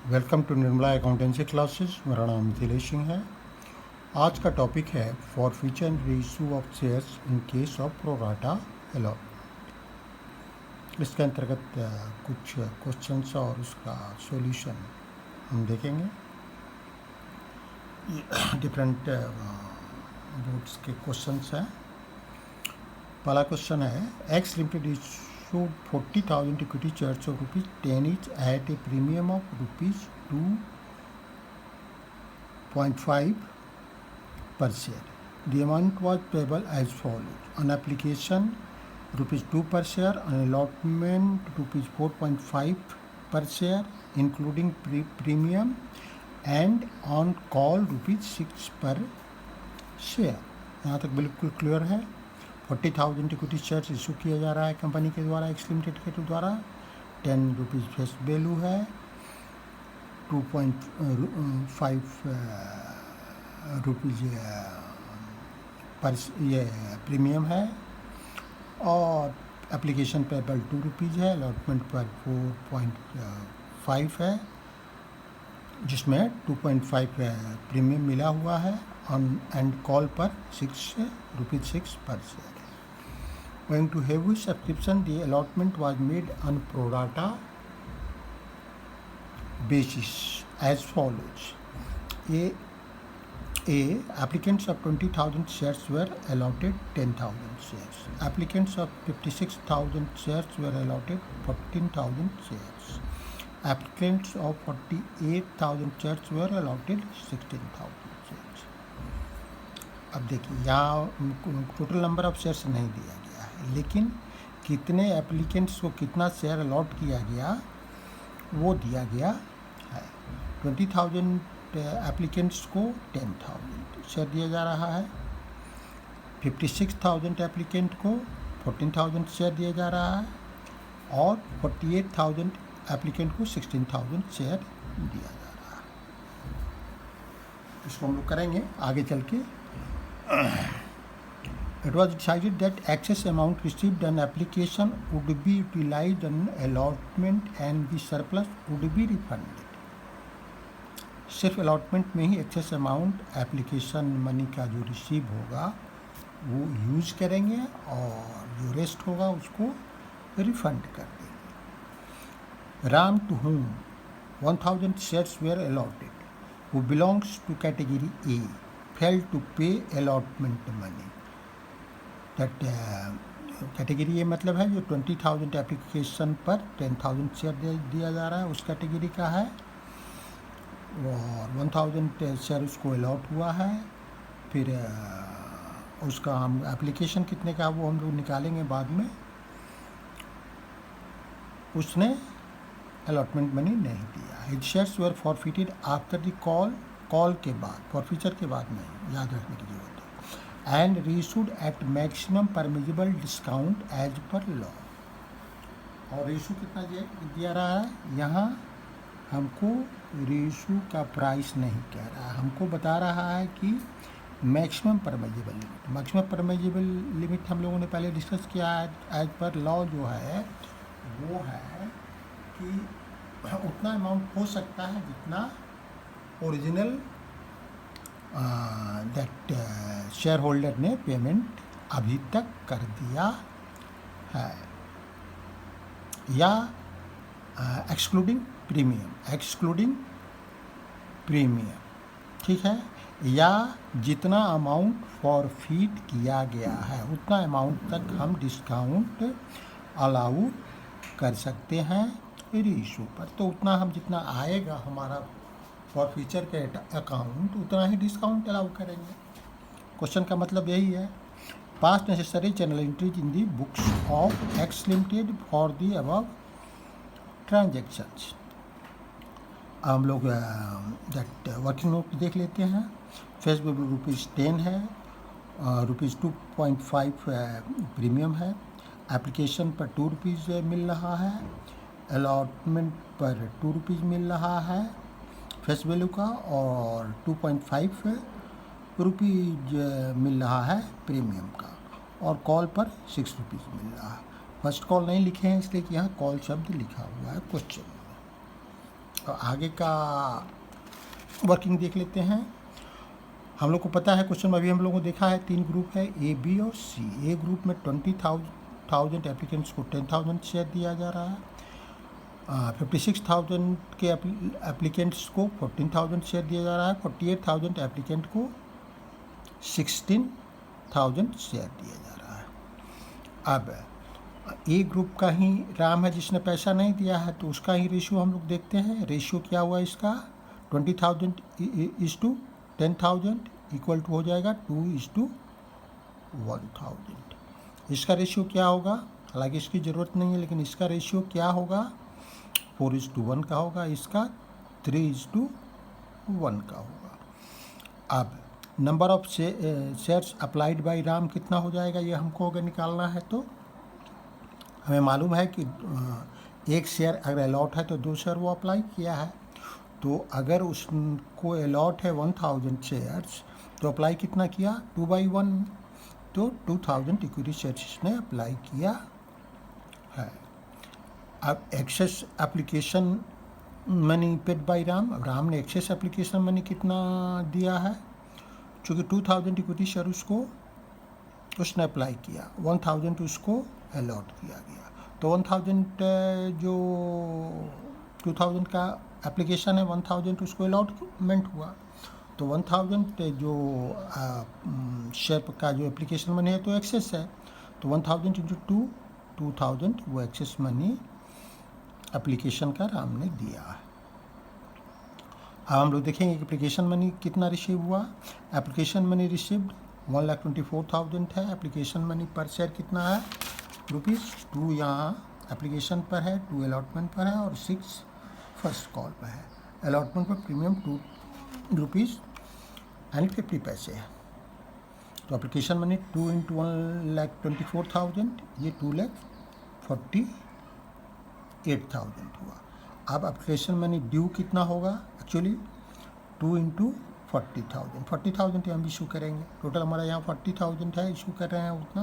Welcome to Nirmala accountancy classes. मेरा नाम मिथिलेश सिंह है। आज का टॉपिक है forfeiture reissue of shares in case of pro rata allot. इसके अंतर्गत कुछ क्वेश्चंस और उसका सॉल्यूशन हम देखेंगे। डिफरेंट बोर्ड्स के क्वेश्चंस हैं। पहला क्वेश्चन है x limited issued 40,000 equity shares of ₹10 each at a premium of ₹2.5 per share. The amount was payable as follows: on application ₹2 per share, on allotment ₹4.5 per share including premium, and on call ₹6 per share. यहाँ तक बिल्कुल clear है। 40,000 equity shares issue किया जा रहा है company के द्वारा, एक्स लिमिटेड के द्वारा। ₹10 फेस वैल्यू है, 2.5 रुपीज़ पर ये प्रीमियम है, और एप्लीकेशन पेबल ₹2 है, अलॉटमेंट पर 4.5 है, जिसमें 2.5 प्रीमियम मिला हुआ है, ऑन एंड कॉल पर ₹6 पर share. Going to heavy subscription, the allotment was made on pro rata basis as follows: A applicants of 20,000 shares were allotted 10,000 shares. Applicants of 56,000 shares were allotted 14,000 shares. Applicants of 48,000 shares were allotted 16,000 shares. अब देखिए, यहाँ total number of shares नहीं दिया गया है, लेकिन कितने applicants को कितना शेयर अलॉट किया गया वो दिया गया है। 20,000 एप्लीकेंट्स को 10,000 शेयर दिया जा रहा है, 56,000 एप्लीकेंट को 14,000 शेयर दिया जा रहा है, और 48,000 एप्लीकेंट को 16,000 शेयर दिया जा रहा है। इसको हम लोग करेंगे आगे चल के। It was decided that excess amount received on application would be utilized on allotment and the surplus would be refunded. सिर्फ अलॉटमेंट में ही एक्सेस अमाउंट एप्लीकेशन मनी का जो रिसीव होगा वो यूज करेंगे, और जो रेस्ट होगा उसको रिफंड कर देंगे। Ram to whom 1,000 shares were allotted, who belongs to category A, failed to pay allotment money. That category ये मतलब है जो 20,000 एप्लीकेशन पर 10,000 शेयर दिया जा रहा है, उस कैटेगरी का है, और 1,000 शेयर उसको अलॉट हुआ है। फिर उसका हम एप्लीकेशन कितने का वो हम लोग निकालेंगे बाद में। उसने अलॉटमेंट मनी नहीं दिया। His shares were forfeited after the call के बाद, फॉरफीचर के बाद नहीं, याद रखने की जरूरत है। And reissued at maximum permissible discount as per law. और रीइशू कितना दिया रहा है, यहाँ हमको रीइशू का प्राइस नहीं कह रहा है, हमको बता रहा है कि maximum permissible limit. Maximum permissible limit हम लोगों ने पहले डिस्कस किया है। एज पर लॉ जो है वो है कि उतना अमाउंट हो सकता है जितना ओरिजिनल दैट शेयर होल्डर ने पेमेंट अभी तक कर दिया है, या एक्सक्लूडिंग प्रीमियम, ठीक है, या जितना अमाउंट फॉरफीट किया गया है उतना अमाउंट तक हम डिस्काउंट अलाउ कर सकते हैं रीइशू पर। तो उतना हम जितना आएगा हमारा फॉरफीचर के अकाउंट, उतना ही डिस्काउंट अलाउ करेंगे। क्वेश्चन का मतलब यही है। पास necessary general entries in the books of x limited for the above transactions. हम लोग दैट वर्किंग नोट देख लेते हैं। फेस वैल्यू ₹10 है, ₹2.5 प्रीमियम है, एप्लीकेशन पर ₹2 मिल रहा है, अलॉटमेंट पर ₹2 मिल रहा है फेस वैल्यू का, और 2.5 रुपीज़ मिल रहा है प्रीमियम का, और कॉल पर ₹6 मिल रहा है। फर्स्ट कॉल नहीं लिखे हैं इसलिए कि यहाँ कॉल शब्द लिखा हुआ है क्वेश्चन में। और आगे का वर्किंग देख लेते हैं। हम लोग को पता है क्वेश्चन में अभी हम लोगों को देखा है 3 ग्रुप है ए, बी और सी। ए ग्रुप में 20,000 एप्लीकेंट्स को 10,000 शेयर दिया जा रहा है। 56,000 के एप्लीकेंट्स को 14,000 शेयर दिया जा रहा है। 48,000 एप्लीकेंट को 16,000 शेयर दिया जा रहा है। अब ए ग्रुप का ही राम है जिसने पैसा नहीं दिया है, तो उसका ही रेशियो हम लोग देखते हैं। रेशियो क्या हुआ इसका, 20,000 इज टू 10,000 इक्वल टू हो जाएगा 2:1,000। इसका रेशियो क्या होगा, हालांकि इसकी ज़रूरत नहीं है, लेकिन इसका रेशियो क्या होगा, 4:1 का होगा। इसका 3:1 का होगा। अब number of shares applied by Ram कितना हो जाएगा, ये हमको अगर निकालना है तो हमें मालूम है कि एक शेयर अगर अलॉट है तो 2 शेयर वो अप्लाई किया है। तो अगर उसको अलॉट है 1,000 शेयर्स तो अप्लाई कितना किया, 2/1, तो 2,000 इक्विटी शेयर्स इसने अप्लाई किया है। अब excess application money paid by Ram ने एक्सेस एप्लीकेशन मनी कितना दिया है, चूँकि 2,000 इक्विटी शेयर उसने अप्लाई किया, 1,000 उसको अलॉट किया गया। तो 1,000 जो 2,000 का एप्लीकेशन है, 1,000 उसको अलॉटमेंट हुआ। तो 1,000 जो शेयर का जो एप्लीकेशन मनी है तो एक्सेस है, तो 1,000 इंटू 2,000 वो एक्सेस मनी एप्लीकेशन का राम ने दिया है। अब हम लोग देखेंगे कि एप्लीकेशन मनी कितना रिसीव हुआ। एप्लीकेशन मनी रिसीव्ड 1,24,000 है। एप्लीकेशन मनी पर शेयर कितना है, ₹2 यहाँ एप्लीकेशन पर है, 2 अलॉटमेंट पर है और 6 फर्स्ट कॉल पर है। अलॉटमेंट पर प्रीमियम ₹2.50 है। तो एप्लीकेशन मनी 2 × 1,24,000, ये 2,48,000 हुआ। अब एप्लीकेशन मनी ड्यू कितना होगा, एक्चुअली 2 × 40,000, 40,000 हम इशू करेंगे। टोटल हमारा यहाँ 40,000 है, इशू कर रहे हैं उतना,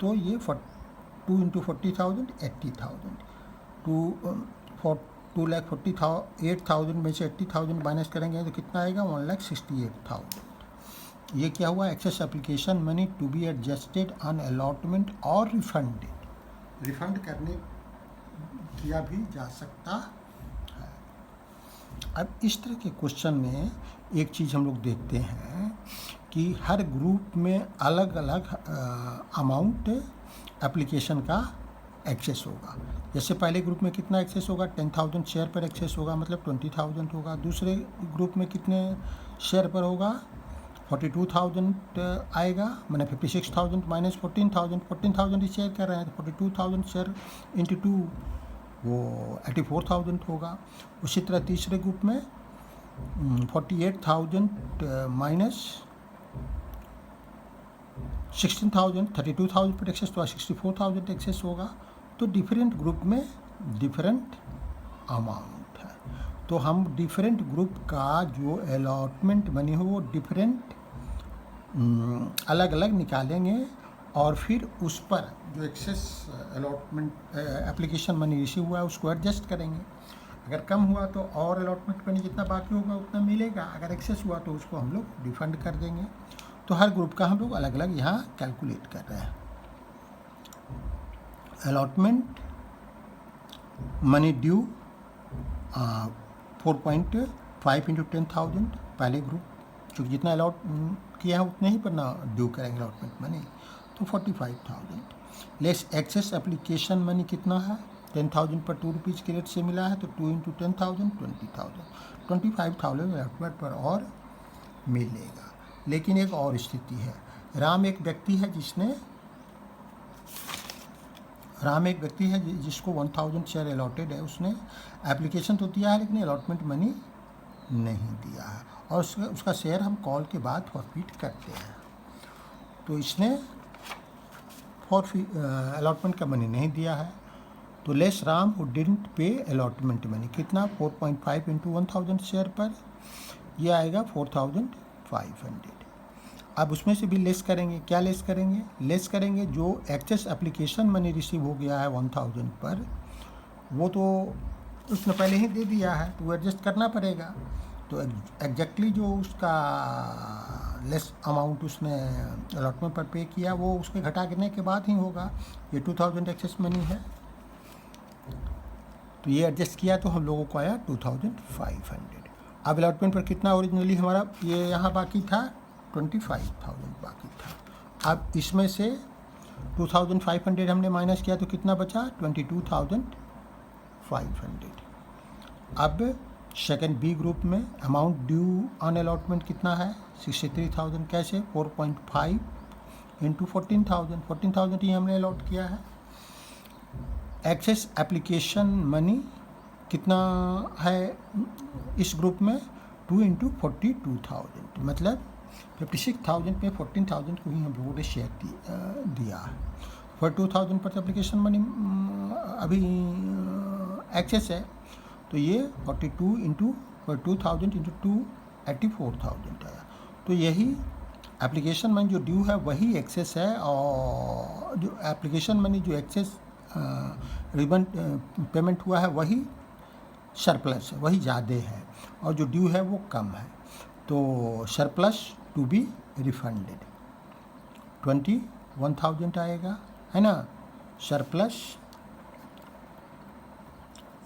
तो ये 2 × 40,000 80,000। 2,48,000 में से 80,000 माइनस करेंगे तो कितना आएगा, 1,68,000। ये क्या हुआ, excess application money to be adjusted on allotment और रिफंडेड। रिफंड करने किया भी जा सकता है। अब इस तरह के क्वेश्चन में एक चीज़ हम लोग देखते हैं कि हर ग्रुप में अलग अलग अमाउंट एप्लीकेशन का एक्सेस होगा। जैसे पहले ग्रुप में कितना एक्सेस होगा, 10,000 शेयर पर एक्सेस होगा, मतलब 20,000 होगा। दूसरे ग्रुप में कितने शेयर पर होगा, 42,000 आएगा, मैंने 56,000 माइनस 14,000 शेयर कर रहे हैं, तो 42,000 शेयर इंटू 2 वो 84,000 होगा। उसी तरह तीसरे ग्रुप में 48,000 माइनस 16,000, 32,000 पर एक्सेस, तो 64,000 एक्सेस होगा। तो डिफरेंट ग्रुप में डिफरेंट अमाउंट है। तो हम डिफरेंट ग्रुप का जो अलॉटमेंट मनी हो वो डिफरेंट अलग अलग निकालेंगे और फिर उस पर जो excess allotment application money receive हुआ है उसको एडजस्ट करेंगे। अगर कम हुआ तो और अलॉटमेंट मनी जितना बाकी होगा उतना मिलेगा, अगर एक्सेस हुआ तो उसको हम लोग रिफंड कर देंगे। तो हर ग्रुप का हम लोग अलग अलग यहाँ कैलकुलेट कर रहे हैं। अलॉटमेंट मनी ड्यू 4.5 × 10,000, पहले ग्रुप चूँकि जितना अलॉट किया है उतने ही पर ना ड्यू करेंगे अलॉटमेंट मनी, तो 45,000 लेस एक्सेस एप्लीकेशन मनी कितना है, 10,000 पर ₹2 के रेट से मिला है, तो 2 × 10,000 20,000, 25,000 अलॉटमेंट पर और मिलेगा। लेकिन एक और स्थिति है, राम एक व्यक्ति है जिसको 1,000 शेयर अलॉटेड है। उसने एप्लीकेशन तो दिया है लेकिन अलॉटमेंट मनी नहीं दिया है और उसका शेयर हम कॉल के बाद फॉरफिट करते हैं। तो इसने अलॉटमेंट का मनी नहीं दिया है, तो लेस राम हु डिडंट पे अलॉटमेंट मनी कितना, 4.5 × 1,000 शेयर पर ये आएगा 4,500। अब उसमें से भी लेस करेंगे, क्या लेस करेंगे जो एक्सेस एप्लीकेशन मनी रिसीव हो गया है 1,000 पर, वो तो उसने पहले ही दे दिया है तो एडजस्ट करना पड़ेगा। तो एग्जैक्टली जो उसका लेस अमाउंट उसने अलॉटमेंट पर पे किया वो उसके घटा गिरने के बाद ही होगा। ये 2000 एक्सेस मनी है, तो ये एडजस्ट किया तो हम लोगों को आया 2500। अब अलॉटमेंट पर कितना ओरिजिनली हमारा ये यहाँ बाकी था 25,000 बाकी था। अब इसमें से 2500 हमने माइनस किया तो कितना बचा 22,500। अब सेकंड बी ग्रुप में अमाउंट ड्यू ऑन अलॉटमेंट कितना है 63,000। कैसे 4.5 इंटू 14,000 ही हमने अलॉट किया है। एक्सेस एप्लीकेशन मनी कितना है इस ग्रुप में 2 इंटू 42,000, मतलब 56,000 में 14,000 को ही हम लोगों ने शेयर दिया है। 42,000 पर एप्लीकेशन मनी अभी एक्सेस है, तो ये 42 इंटू 42,000 इंटू 2 84,000 आया। तो यही एप्लीकेशन मनी जो ड्यू है वही एक्सेस है, और जो एप्लीकेशन मनी जो एक्सेस रिबन पेमेंट हुआ है वही सरप्लस है, वही ज़्यादा है, और जो ड्यू है वो कम है। तो सरप्लस टू बी रिफंडेड 21,000 आएगा, है ना। सरप्लस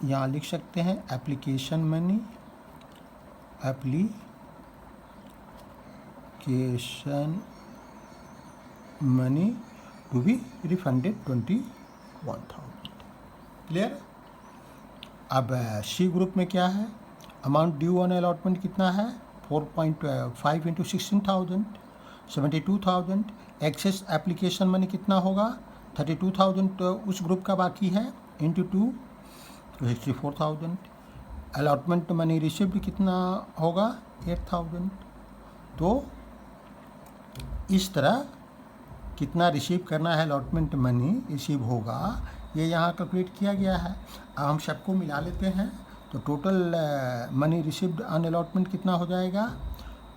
यहाँ लिख सकते हैं application money to be refunded 21,000। Clear. अब सी ग्रुप में क्या है, अमाउंट ड्यू ऑन अलॉटमेंट कितना है 4.5 इंटू 16,000 72,000। एक्सेस एप्लीकेशन मनी कितना होगा 32,000 उस ग्रुप का बाकी है इंटू 2 64,000। अलॉटमेंट मनी रिसिव्ड कितना होगा 8,000। तो इस तरह कितना रिसीव करना है अलॉटमेंट मनी रिसीव होगा ये यहाँ कैलकुलेट किया गया है। अब हम सबको मिला लेते हैं तो total money received on allotment कितना हो जाएगा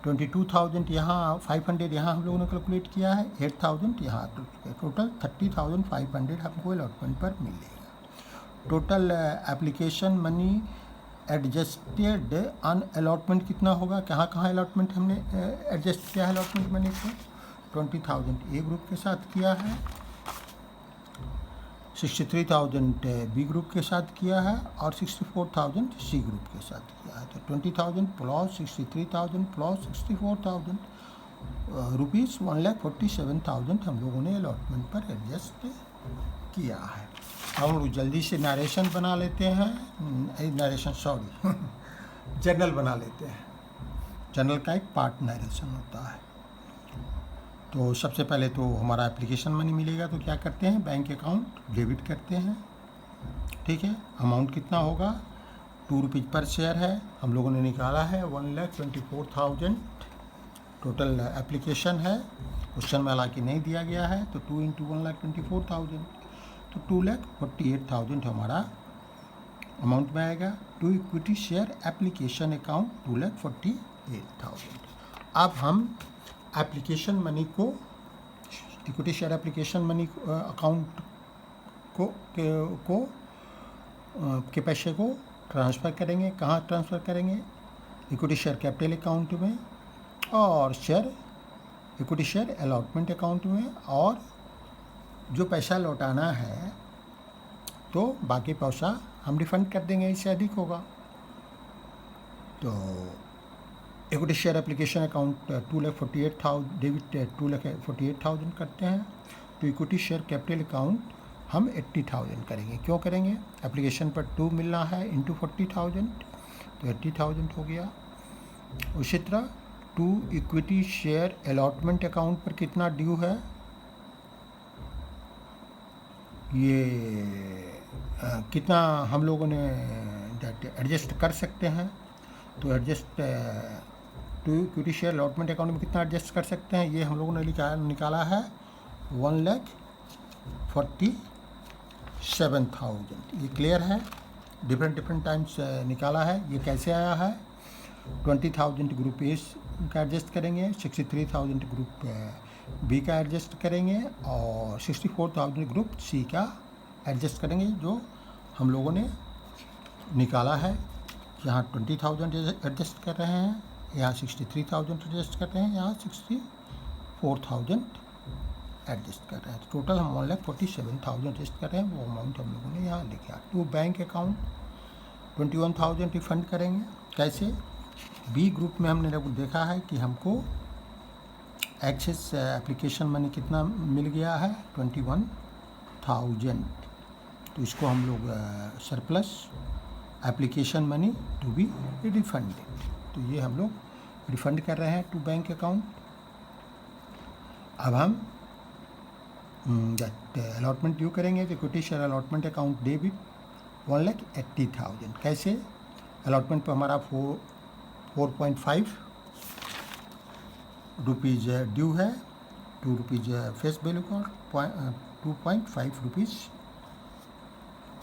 22,000 यहाँ 500 यहाँ हम लोगों ने कैलकुलेट किया है 8,000 यहाँ, तो टोटल 30,500 हमको अलॉटमेंट पर मिलेगा। Total application money adjusted on allotment कितना होगा, कहाँ अलॉटमेंट हमने एडजस्ट किया है अलॉटमेंट मनी को 20,000 ए ग्रुप के साथ किया है, 63,000 बी ग्रुप के साथ किया है और 64,000 सी ग्रुप के साथ किया है। तो 20,000 प्लस 63,000 प्लस 64,000 रुपीज़ 1,47,000 हम लोगों ने अलॉटमेंट पर एडजस्ट किया है। अब हम लोग जल्दी से नरेशन बना लेते हैं, जर्नल बना लेते हैं। जर्नल का एक पार्ट नरेशन होता है। तो सबसे पहले तो हमारा एप्लीकेशन मनी मिलेगा तो क्या करते हैं बैंक अकाउंट डेबिट करते हैं, ठीक है। अमाउंट कितना होगा 2 रुपीज़ पर शेयर है, हम लोगों ने निकाला है 1,24,000 टोटल एप्लीकेशन है। क्वेश्चन में हालांकि नहीं दिया गया है तो 2 इंटू 1,24,000 तो 2,48,000 हमारा अमाउंट में आएगा। To equity share application account 2,48,000। अब हम एप्लीकेशन मनी को equity share application money account के पैसे को ट्रांसफ़र करेंगे। कहाँ ट्रांसफ़र करेंगे इक्विटी शेयर कैपिटल अकाउंट में और इक्विटी शेयर अलॉटमेंट अकाउंट में, और जो पैसा लौटाना है तो बाकी पैसा हम रिफंड कर देंगे, इससे अधिक होगा। तो equity share application account 2,48,000 debit 2,48,000 करते हैं। तो इक्विटी शेयर कैपिटल अकाउंट हम 80,000 करेंगे। क्यों करेंगे, एप्लीकेशन पर 2 मिलना है इंटू 40,000 तो 80,000 हो गया। उसी तरह 2 इक्विटी शेयर अलॉटमेंट अकाउंट पर कितना ड्यू है, ये कितना हम लोगों ने एडजस्ट कर सकते हैं। तो adjust 2 equity share allotment account में कितना एडजस्ट कर सकते हैं, ये हम लोगों ने निकाला है 1,47,000। ये क्लियर है, डिफरेंट टाइम्स निकाला है। ये कैसे आया है 20,000 ग्रुप ए का एडजस्ट करेंगे, 63,000 ग्रुप बी का एडजस्ट करेंगे और 64,000 ग्रुप सी का एडजस्ट करेंगे, जो हम लोगों ने निकाला है, यहाँ 20,000 एडजस्ट कर रहे हैं, यहाँ 63,000 एडजस्ट कर रहे हैं, यहाँ 64,000 एडजस्ट कर रहे हैं। तो टोटल हम 1,47,000 एडजस्ट कर रहे हैं, वो अमाउंट हम लोगों ने यहाँ लिखा। टू बैंक अकाउंट 21,000 रिफंड करेंगे। कैसे? बी ग्रुप में हमने देखा है कि हमको एक्सेस एप्लीकेशन मनी कितना मिल गया है, 21,000। तो इसको हम लोग surplus application money to be refunded, तो ये हम लोग रिफंड कर रहे हैं टू बैंक अकाउंट। अब हम अलॉटमेंट ड्यू करेंगे तो equity share allotment account debit 1,80,000। कैसे? अलॉटमेंट पर हमारा 4.5 रुपीज़ ड्यू है, 2 रुपीज़ फेस वैल्यू का, 2.5 रुपीज़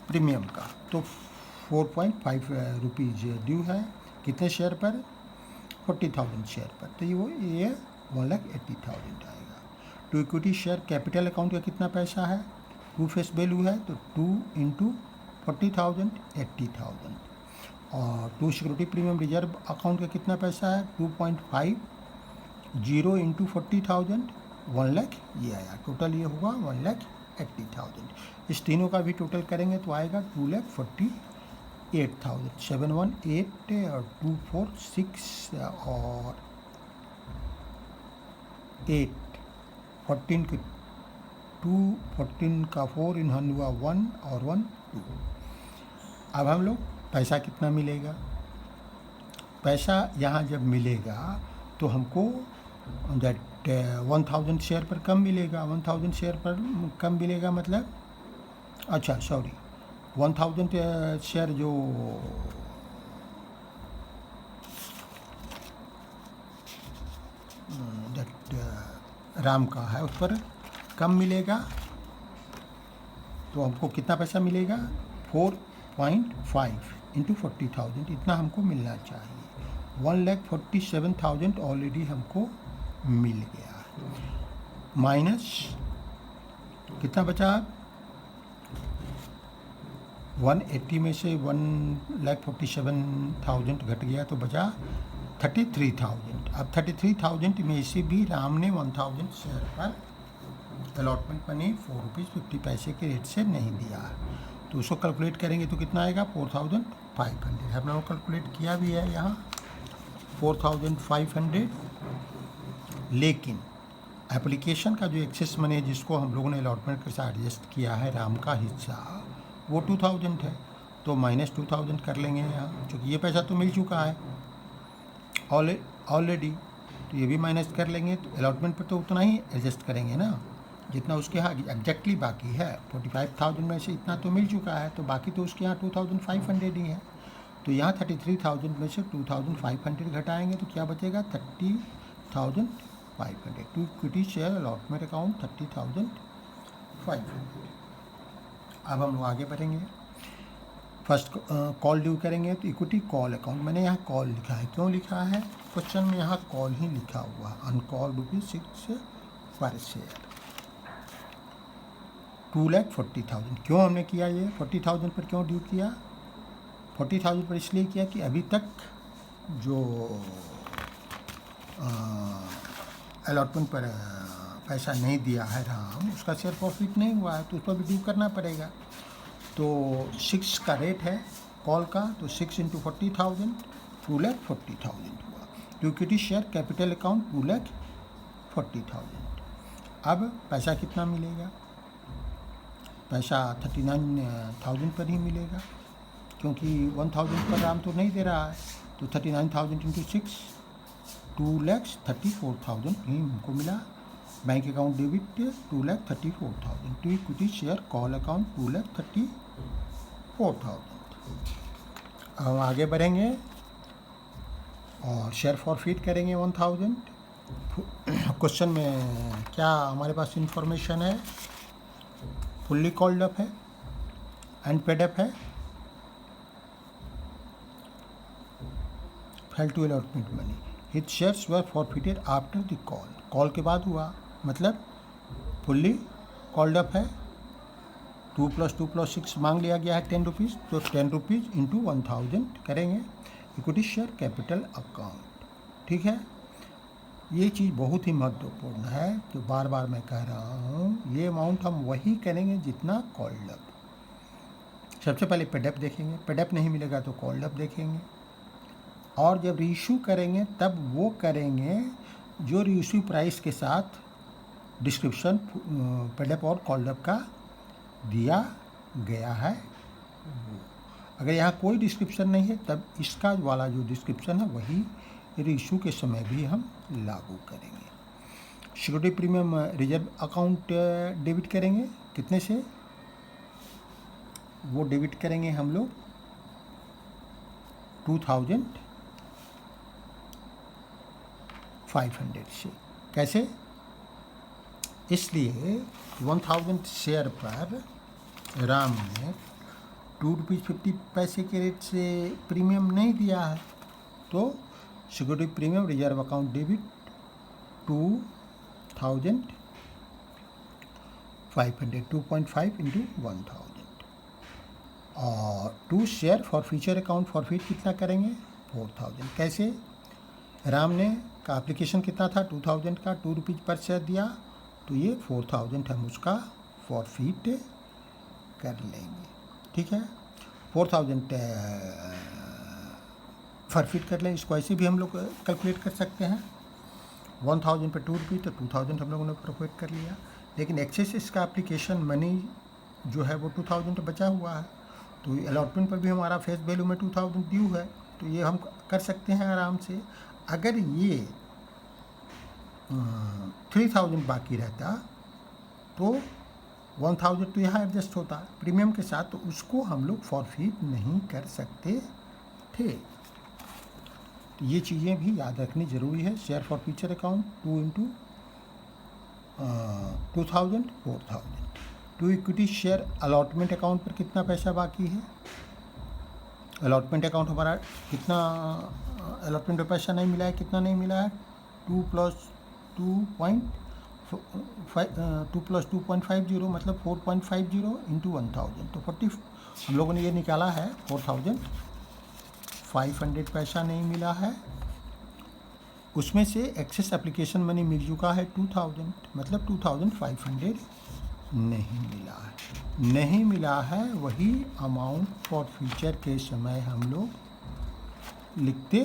प्रीमियम का। तो 4.5 रुपीज़ ड्यू है, कितने शेयर पर? 40,000 शेयर पर। तो ये 1,80,000 आएगा। To equity share capital account का कितना पैसा है? 2 फेस वैल्यू है, तो 2 इंटू 40,000 80,000। और to security premium reserve account का कितना पैसा है? 2.50 इंटू 40,000 1 लाख, ये आया। टोटल ये हुआ 1,80,000। इस तीनों का भी टोटल करेंगे तो आएगा 2,48,000। 718 और 246 और 8 14 के 2 14 का 4 इन हन हुआ 1 और 1 2। अब हम लोग पैसा कितना मिलेगा? पैसा यहाँ जब मिलेगा तो हमको दैट 1,000 शेयर पर कम मिलेगा। 1,000 शेयर पर कम मिलेगा मतलब, अच्छा सॉरी, 1,000 शेयर जो दैट राम का है उस पर कम मिलेगा। तो हमको कितना पैसा मिलेगा? 4.5 इंटू 40,000, इतना हमको मिलना चाहिए। 1,47,000 ऑलरेडी हमको मिल गया, माइनस कितना बचा? 180 में से 1,47,000 घट गया तो बचा 33,000। अब 33,000 में से भी राम ने 1,000 शेयर पर अलॉटमेंट मनी 4 रुपीज़ 50 पैसे के रेट से नहीं दिया, तो उसको कैलकुलेट करेंगे तो कितना आएगा? 4,500। हमने वो कैलकुलेट किया भी है यहाँ 4,500। लेकिन एप्लीकेशन का जो एक्सेस मनी है जिसको हम लोगों ने अलॉटमेंट के साथ एडजस्ट किया है राम का हिस्सा, वो 2,000 है, तो माइनस 2,000 कर लेंगे यहाँ, क्योंकि ये पैसा तो मिल चुका है ऑलरेडी, तो ये भी माइनस कर लेंगे। तो अलॉटमेंट पर तो उतना ही एडजस्ट करेंगे ना जितना उसके यहाँ एग्जैक्टली बाकी है। 45,000 में से इतना तो मिल चुका है, तो बाकी तो उसके यहाँ 2,500 ही है। तो यहाँ 33,000 में से 2,500 घटाएंगे तो क्या बचेगा? 30,500। To equity share allotment account 30,500। अब हम लोग आगे बढ़ेंगे। फर्स्ट कॉल ड्यू करेंगे तो इक्विटी कॉल अकाउंट, मैंने यहाँ कॉल लिखा है, क्यों लिखा है? क्वेश्चन में यहाँ कॉल ही लिखा हुआ, अनकॉल ₹6 पर शेयर। 2,40,000 क्यों हमने किया? ये 40,000 पर क्यों ड्यू किया? 40,000 पर इसलिए किया कि अभी तक जो अलॉटमेंट पर पैसा नहीं दिया है राम, उसका शेयर प्रॉफिट नहीं हुआ है, तो उस पर भी ड्यू करना पड़ेगा। तो 6 का रेट है कॉल का, तो 6 इंटू 40,000 2,40,000 हुआ। To equity share capital account 2,40,000। अब पैसा कितना मिलेगा? पैसा 39,000 पर ही मिलेगा, क्योंकि 1,000 पर राम तो नहीं दे रहा है, तो 39,000 इंटू 6 2,34,000 ही हमको मिला। Bank account debit 2,34,000। To equity share call account 2,34,000। हम आगे बढ़ेंगे और शेयर फॉरफिट करेंगे 1,000। क्वेश्चन में क्या हमारे पास इंफॉर्मेशन है? फुल्ली कॉल्ड अप है एंड पेड अप है, fail to allotment money, his shares were forfeited after the call. Call के बाद हुआ, मतलब फुल्ली कॉल्ड अप है 2 + 6 मांग लिया गया है 10 रुपीज़, तो 10 रुपीज़ इंटू 1000 करेंगे इक्विटी शेयर कैपिटल अकाउंट। ठीक है, ये चीज़ बहुत ही महत्वपूर्ण है, तो बार बार मैं कह रहा हूँ ये अमाउंट हम वही करेंगे जितना कॉल्ड अप। सबसे पहले पेडअप देखेंगे, पेडअप नहीं मिलेगा तो कॉल्ड अप देखेंगे, और जब रीइशू करेंगे तब वो करेंगे जो रीइशू प्राइस के साथ डिस्क्रिप्शन पेडअप और कॉल्ड अप का दिया गया है। अगर यहाँ कोई डिस्क्रिप्शन नहीं है तब इसका वाला जो डिस्क्रिप्शन है वही रीइशू के समय भी हम लागू करेंगे। Security premium reserve account debit करेंगे, कितने से? वो डेबिट करेंगे हम लोग 2500 से। कैसे? इसलिए 1000 शेयर पर राम ने ₹2.50 के रेट से प्रीमियम नहीं दिया है, तो security premium reserve account debit 2500, 2.5 into 1000, और 2 share for future account forfeit कितना करेंगे? 4000। कैसे? राम ने का एप्लीकेशन कितना था? 2000 का, ₹2 पर शेयर दिया, तो ये 4000 हम उसका फॉरफिट कर लेंगे। ठीक है, 4000 फॉरफिट कर लें। इसको ऐसे भी हम लोग कैलकुलेट कर सकते हैं, 1000 पे ₹2 तो 2000 हम लोगों ने फॉरफिट कर लिया, लेकिन एक्सेस इसका एप्लीकेशन मनी जो है वो 2000 बचा हुआ है, तो अलॉटमेंट पर भी हमारा फेस वैल्यू में 2000 ड्यू है, तो ये हम कर सकते हैं आराम से। अगर ये 3000 बाकी रहता तो 1000 तो यहाँ एडजस्ट होता प्रीमियम के साथ, तो उसको हम लोग फॉरफिट नहीं कर सकते थे। तो ये चीज़ें भी याद रखनी ज़रूरी है। Share for future account 2 into 2000, 4000। To equity share allotment account पर कितना पैसा बाकी है? अलॉटमेंट अकाउंट हमारा कितना, अलॉटमेंट पर पैसा नहीं मिला है, कितना नहीं मिला है? 2 + 2.50 मतलब 4.50 इंटू 1000, तो 40 हम लोगों ने ये निकाला है 4500 पैसा नहीं मिला है। उसमें से एक्सेस एप्लीकेशन मनी मिल चुका है 2000, मतलब 2500 नहीं मिला है। नहीं मिला है वही अमाउंट फॉर फ्यूचर के समय हम लोग लिखते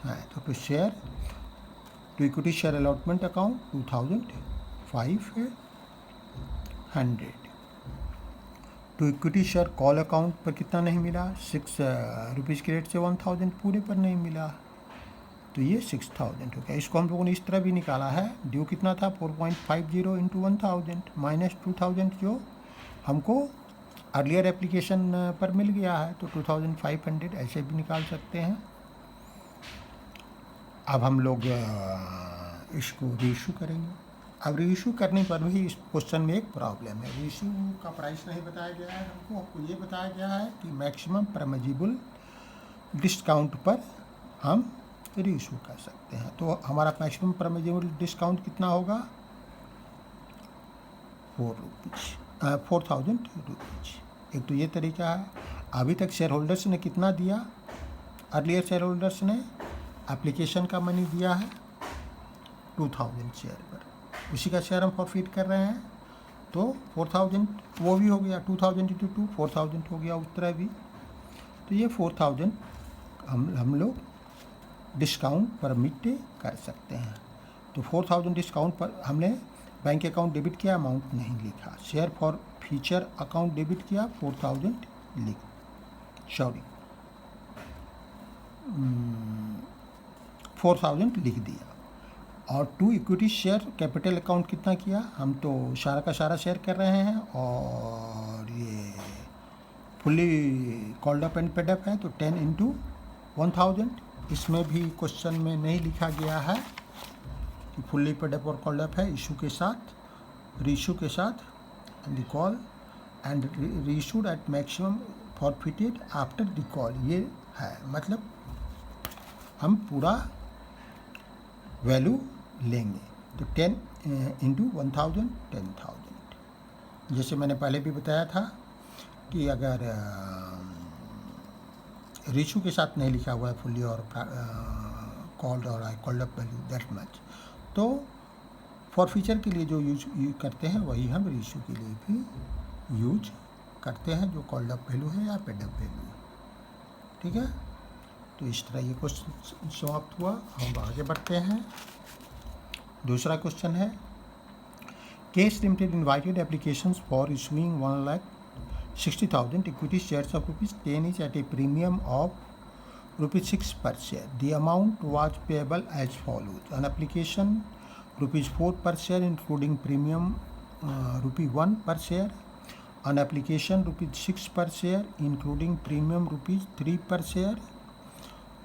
हैं। तो share to equity share allotment account 2500, to equity share call account पर कितना नहीं मिला? ₹6 के रेट से 1000 पूरे पर नहीं मिला, तो ये 6000 हो गया। इसको हम लोगों ने इस तरह भी निकाला है, ड्यू कितना था? 4.50 इंटू 1000 माइनस 2000 जो हमको अर्लियर एप्लीकेशन पर मिल गया है, तो 2500 ऐसे भी निकाल सकते हैं। अब हम लोग इसको रीइशू करेंगे। अब रीइशू करने पर भी इस क्वेश्चन में एक प्रॉब्लम है, रीइशू का प्राइस नहीं बताया गया है हमको ये बताया गया है कि मैक्सिमम परमिजिबल डिस्काउंट पर हम रीइशू कर सकते हैं। तो हमारा मैक्सिमम परमिजिबल डिस्काउंट कितना होगा? ₹4000। एक तो ये तरीका है। अभी तक शेयर होल्डर्स ने कितना दिया? अर्लियर शेयर होल्डर्स ने एप्लीकेशन का मनी दिया है 2000 शेयर पर, उसी का शेयर हम फॉरफिट कर रहे हैं, तो 4000 वो भी हो गया, 2000 इंटू 2 4000 हो गया उस तरह भी। तो ये 4000 हम लोग डिस्काउंट परमिट कर सकते हैं। तो 4000 डिस्काउंट पर हमने बैंक अकाउंट डेबिट किया, अमाउंट नहीं लिखा। Share for future account debit किया, 4000 4000 लिख दिया। और to equity share capital account कितना किया? हम तो सारा का सारा शेयर कर रहे हैं, और ये fully called up and paid up है, तो 10 इंटू 1000। इसमें भी क्वेश्चन में नहीं लिखा गया है कि फुल्ली पेड अप और कॉल्ड अप है, इशू के साथ, रीइशू के साथ, and call and reissued at maximum forfeited after the call, ये है। मतलब हम पूरा वैल्यू लेंगे, तो 10 इंटू 1000 10,000। जैसे मैंने पहले भी बताया था कि अगर रेशो के साथ नहीं लिखा हुआ है फुल्ली और कॉल्ड और I called up value that much, तो फॉर फीचर के लिए जो यूज करते हैं वही हम रेशो के लिए भी यूज करते हैं, जो कॉल्ड अप वैल्यू है या पेड अप वैल्यू है। ठीक है, तो इस तरह ये क्वेश्चन समाप्त हुआ। हम आगे बढ़ते हैं। दूसरा क्वेश्चन है, case limited invited applications for issuing 1,60,000 equity shares of ₹10 each at a premium of ₹6 per share. The amount was payable as follows: on application ₹4 per share including premium ₹1 per share. On application ₹6 per share including premium ₹3 per share.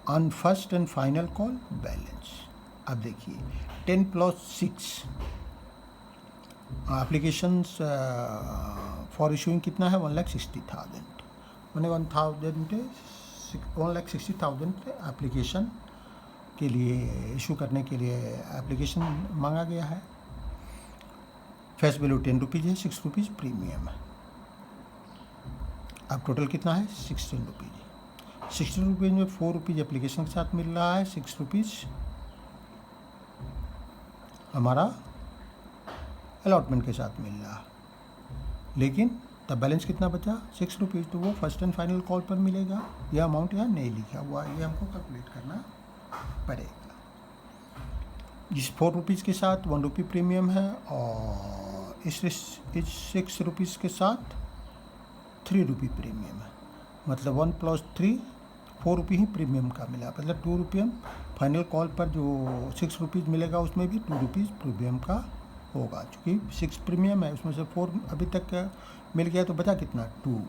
On first and final call balance. अब देखिए 10 + 6 applications for issuing कितना है 1,60,000 मैंने 1,60,000 application के लिए issue करने के लिए एप्लीकेशन मांगा गया है। फेस वैल्यू ₹10 है, ₹6 प्रीमियम है। अब टोटल कितना है ₹16। ₹16 में ₹4 एप्लीकेशन के साथ मिल रहा है, ₹6 हमारा अलॉटमेंट के साथ मिल रहा, लेकिन तब बैलेंस कितना बचा ₹6, तो वो फर्स्ट एंड फाइनल कॉल पर मिलेगा। यह अमाउंट यहाँ नहीं लिखा हुआ है, ये हमको कैलकुलेट करना पड़ेगा। जिस ₹4 के साथ ₹1 प्रीमियम है और इस ₹6 के साथ ₹3 प्रीमियम है, मतलब 1 + 3 ₹4 ही प्रीमियम का मिला, मतलब ₹2 फाइनल कॉल पर जो ₹6 मिलेगा उसमें भी ₹2 प्रीमियम का होगा। चूँकि 6 प्रीमियम है, उसमें से 4 अभी तक मिल गया, तो बचा कितना 2,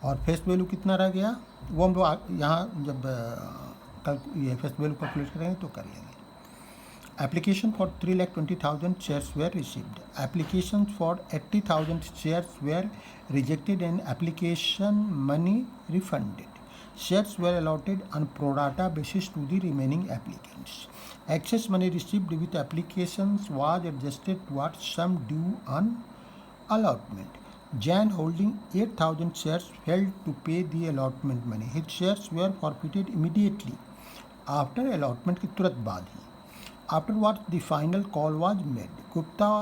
और फेस वैल्यू कितना रह गया वो हम लोग यहाँ जब कल ये फेस वैल्यू कैलकुलेट करेंगे तो कर लेंगे। Application for 3,20,000 shares were received. Application for 80,000 shares were rejected and application money refunded. Shares were allotted on pro rata basis to the remaining applicants. Excess money received with applications was adjusted towards sum due on allotment. Jan holding 8,000 shares failed to pay the allotment money. His shares were forfeited immediately after allotment के तुरंत बाद ही. Afterwards, the final call was made. Gupta,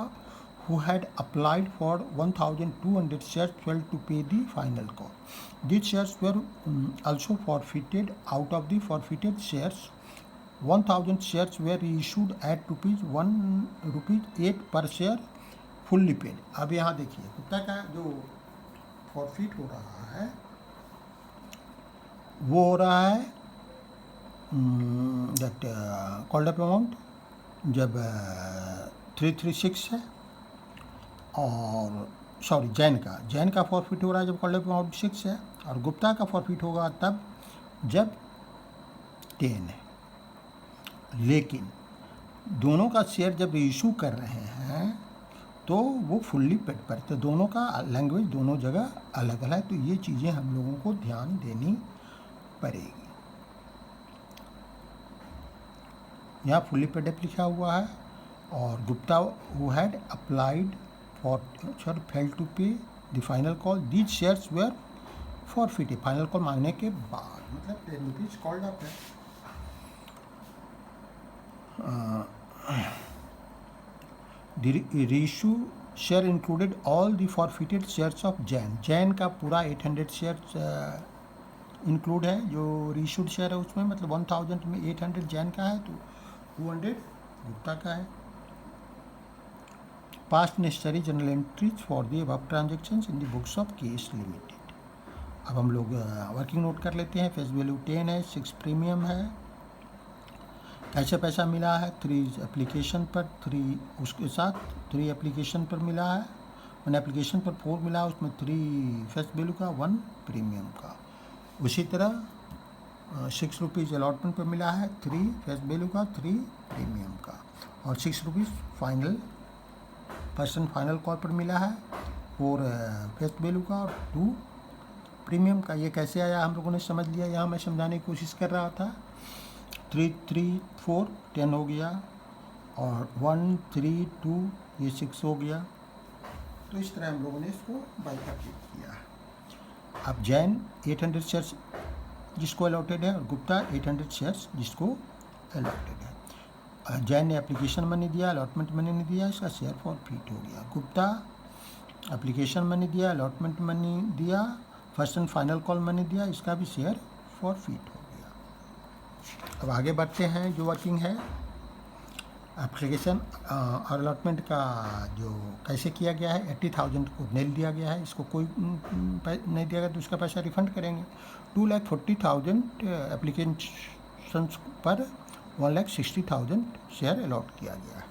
who had applied for 1,200 shares, failed to pay the final call. These shares were also forfeited. Out of the forfeited shares, 1,000 shares were reissued at ₹8 per share, fully paid. अब यहाँ देखिए गुप्ता का जो forfeit हो रहा है वो हो रहा है दैट कॉल्ड अप अमाउंट जब 336 है, और सॉरी जैन का फॉरफिट हो रहा है जब कॉल्ड अप अमाउंट 6 है, और गुप्ता का फॉरफिट होगा तब जब 10 है। लेकिन दोनों का शेयर जब इशू कर रहे हैं तो वो फुल्ली पेड पर, तो दोनों का लैंग्वेज दोनों जगह अलग अलग है, तो ये चीज़ें हम लोगों को ध्यान देनी पड़ेगी। यहाँ फुल्ली पेड अप लिखा हुआ है, और Gupta who had applied for failed to pay the final call, these shares were forfeited, final call मांगने के बाद, मतलब ₹10 कॉल्ड अप है। The reissue share included all the forfeited shares of Jain का पूरा 800 शेयर्स इंक्लूड है, जो रीइशूड शेयर है उसमें, मतलब 1,000 में 800 जैन का है तो 200 गुप्ता का है। Past necessary general entries for the above transactions in the books of case limited. अब हम लोग वर्किंग नोट कर लेते हैं। फेस वैल्यू 10 है, 6 प्रीमियम है। कैसे पैसा मिला है 3 एप्लीकेशन पर, 3 उसके साथ 3 एप्लीकेशन पर मिला है, 1 एप्लीकेशन पर 4 मिला, उसमें 3 फेस वैल्यू का, 1 प्रीमियम का। उसी तरह ₹6 अलॉटमेंट पर मिला है, 3 फेस वैल्यू का, 3 प्रीमियम का, और ₹6 फाइनल पर्सन फाइनल कॉल पर मिला है, 4 फेस वैल्यू का और 2 प्रीमियम का। ये कैसे आया हम लोगों ने समझ लिया, यहाँ मैं समझाने की कोशिश कर रहा था। 3, 3, 4 10 हो गया, और 1, 3, 2 ये 6 हो गया, तो इस तरह हम लोगों ने इसको बाइफरकेट किया। अब जैन 800 शेयर्स जिसको अलॉटेड है और गुप्ता 800 शेयर्स जिसको अलॉटेड है। जैन ने एप्लीकेशन मनी दिया, अलॉटमेंट मनी नहीं दिया, इसका शेयर फॉरफिट हो गया। गुप्ता एप्लीकेशन मनी दिया, अलॉटमेंट मनी दिया, first and final call money दिया, इसका भी शेयर फॉरफिट हो गया। अब आगे बढ़ते हैं। जो वर्किंग है एप्लीकेशन और अलॉटमेंट का जो कैसे किया गया है, 80,000 को नेल दिया गया है, इसको कोई नहीं दिया गया तो उसका पैसा रिफंड करेंगे। 2,40,000 एप्लीकेशंस पर 1,60,000 शेयर अलॉट किया गया है।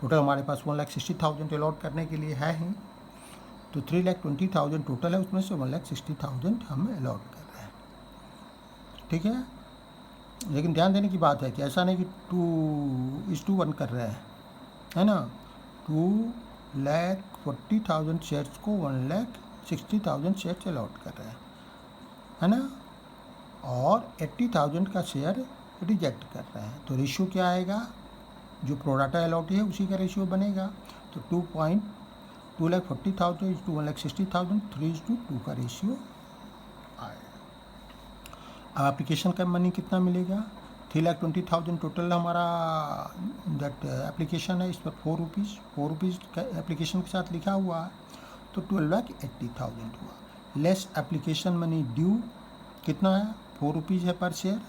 टोटल हमारे पास 1,60,000 अलॉट करने के लिए है ही, तो 3,20,000 टोटल है, उसमें से 1,60,000 हम अलॉट कर रहे हैं। ठीक है, लेकिन ध्यान देने की बात है कि ऐसा नहीं कि 2:1 कर रहे हैं, है ना। 2,40,000 शेयर्स को 1,60,000 शेयर्स अलॉट कर रहे हैं, है ना, और 80,000 का शेयर रिजेक्ट कर रहे हैं। तो रेशियो क्या आएगा, जो प्रोराटा अलॉट है उसी का रेशियो बनेगा। तो 2,40,000 इज टू 1,60,000, 3:2 का रेशियो आएगा। अब एप्लीकेशन का मनी कितना मिलेगा, 3,20,000 टोटल हमारा दैट एप्लीकेशन है, इस पर 4 रुपीज़ का एप्लीकेशन के साथ लिखा हुआ है, तो 12,80,000 हुआ। लेस एप्लीकेशन मनी ड्यू कितना है, 4 रुपीज़ है पर शेयर,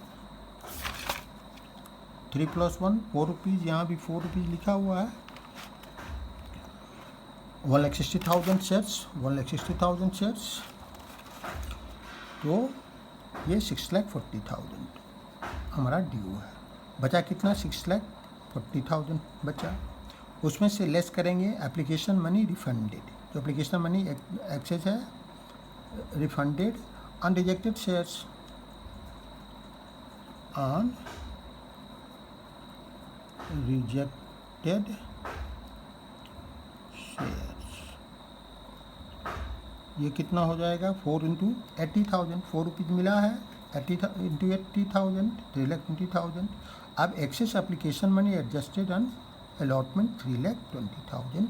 3 + 1 4 रुपीज़, यहाँ भी 4 रुपीज़ लिखा हुआ है। 1,60,000 शेयर्स, तो ये 6,40,000 हमारा ड्यू है। बचा कितना, 6,40,000 बचा। उसमें से लेस करेंगे एप्लीकेशन मनी रिफंडेड, जो एप्लीकेशन मनी एक्सेस है रिफंडेड, अनरिजेक्टेड शेयर्स, अनरिजेक्टेड शेयर्स, ये कितना हो जाएगा, 4 × 80,000, 4 रुपीज़ मिला है, 80 × 80,000 3,20,000। अब excess application money adjusted on allotment 3,20,000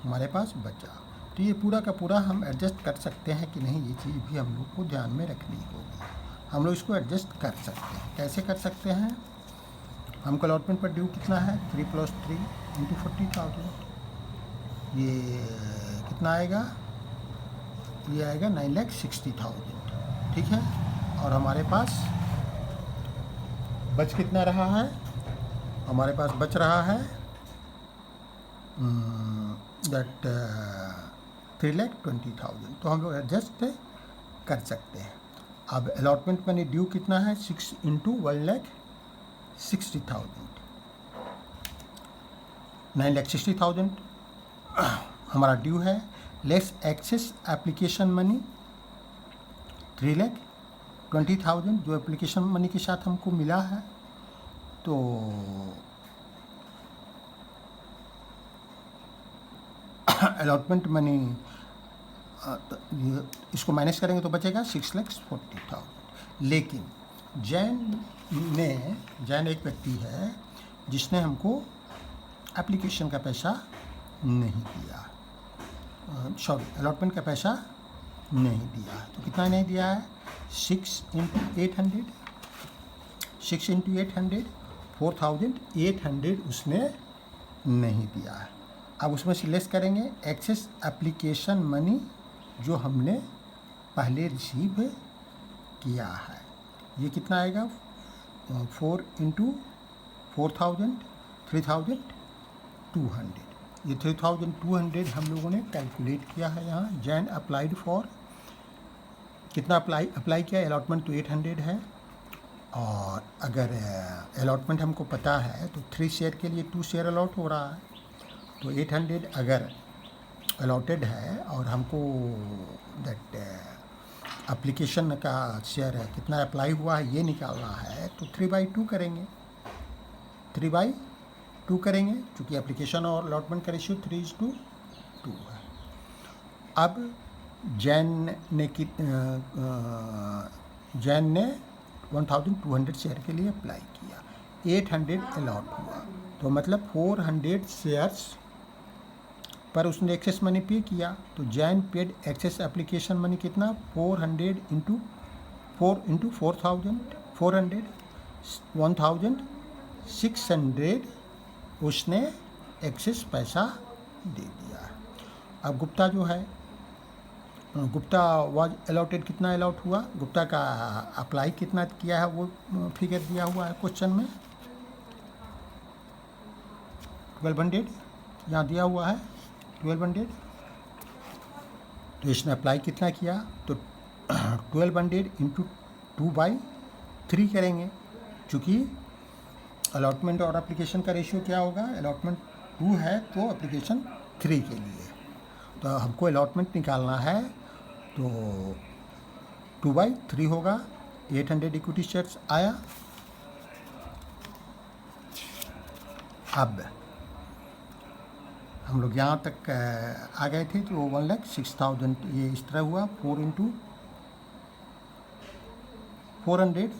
हमारे पास बचा। तो ये पूरा का पूरा हम एडजस्ट कर सकते हैं कि नहीं, ये चीज़ भी हम लोग को ध्यान में रखनी होगी। हम लोग इसको एडजस्ट कर सकते हैं। कैसे कर सकते हैं, हमको अलॉटमेंट पर ड्यू कितना है, 3 + 3 × 40,000, ये कितना आएगा, ये आएगा 9,60,000। ठीक है, और हमारे पास बच कितना रहा है, हमारे पास बच रहा है दैट 3,20,000, तो हम लोग एडजस्ट कर सकते हैं। अब अलॉटमेंट मनी ड्यू कितना है, 6 × 1,60,000, 9,60,000 हमारा ड्यू है। लेस एक्सेस एप्लीकेशन मनी 3,20,000 जो एप्लीकेशन मनी के साथ हमको मिला है, तो अलॉटमेंट मनी इसको माइनस करेंगे तो बचेगा 6,40,000। लेकिन जैन एक व्यक्ति है जिसने हमको एप्लीकेशन का पैसा नहीं दिया, सॉरी अलॉटमेंट का पैसा नहीं दिया। तो कितना नहीं दिया है, 6 × 800, 4,800 उसने नहीं दिया है। अब उसमें से लेस करेंगे एक्सेस एप्लीकेशन मनी जो हमने पहले रिसीव किया है, ये कितना आएगा, 4 × 4,000 3,200, ये 3,200 हम लोगों ने कैलकुलेट किया है। यहाँ जैन अप्लाइड फॉर कितना अप्लाई किया, अलॉटमेंट तो 800 है, और अगर अलॉटमेंट हमको पता है तो 3 शेयर के लिए 2 शेयर अलॉट हो रहा है, तो 800 अगर अलॉटेड है और हमको दैट एप्लीकेशन का शेयर है कितना अप्लाई हुआ है ये निकालना है, तो 3/2 करेंगे, क्योंकि एप्लीकेशन और अलॉटमेंट का रेशियो 3:2 है। अब जैन ने 1,200 शेयर के लिए अप्लाई किया, 800 अलॉट हुआ, तो मतलब 400 शेयर्स पर उसने एक्सेस मनी पे किया, तो Jain paid excess application money कितना 400 इंटू 4,000 400 1,600 उसने एक्सेस पैसा दे दिया। अब गुप्ता जो है, गुप्ता वाज अलॉटेड कितना अलॉट हुआ, गुप्ता का अप्लाई कितना किया है वो फिगर दिया हुआ है क्वेश्चन में 1200 यहाँ दिया हुआ है 1200। तो इसने अप्लाई कितना किया, तो 1200 इंटू 2/3 करेंगे, चूँकि अलॉटमेंट और एप्लीकेशन का रेशियो क्या होगा, अलॉटमेंट 2 है तो एप्लीकेशन 3 के लिए। तो हमको अलॉटमेंट निकालना है, तो 2/3 होगा। 800 इक्विटी शेयर्स आया। अब हम लोग यहाँ तक आ गए थे, तो 1,06,000 ये इस तरह हुआ 4 इंटू 400,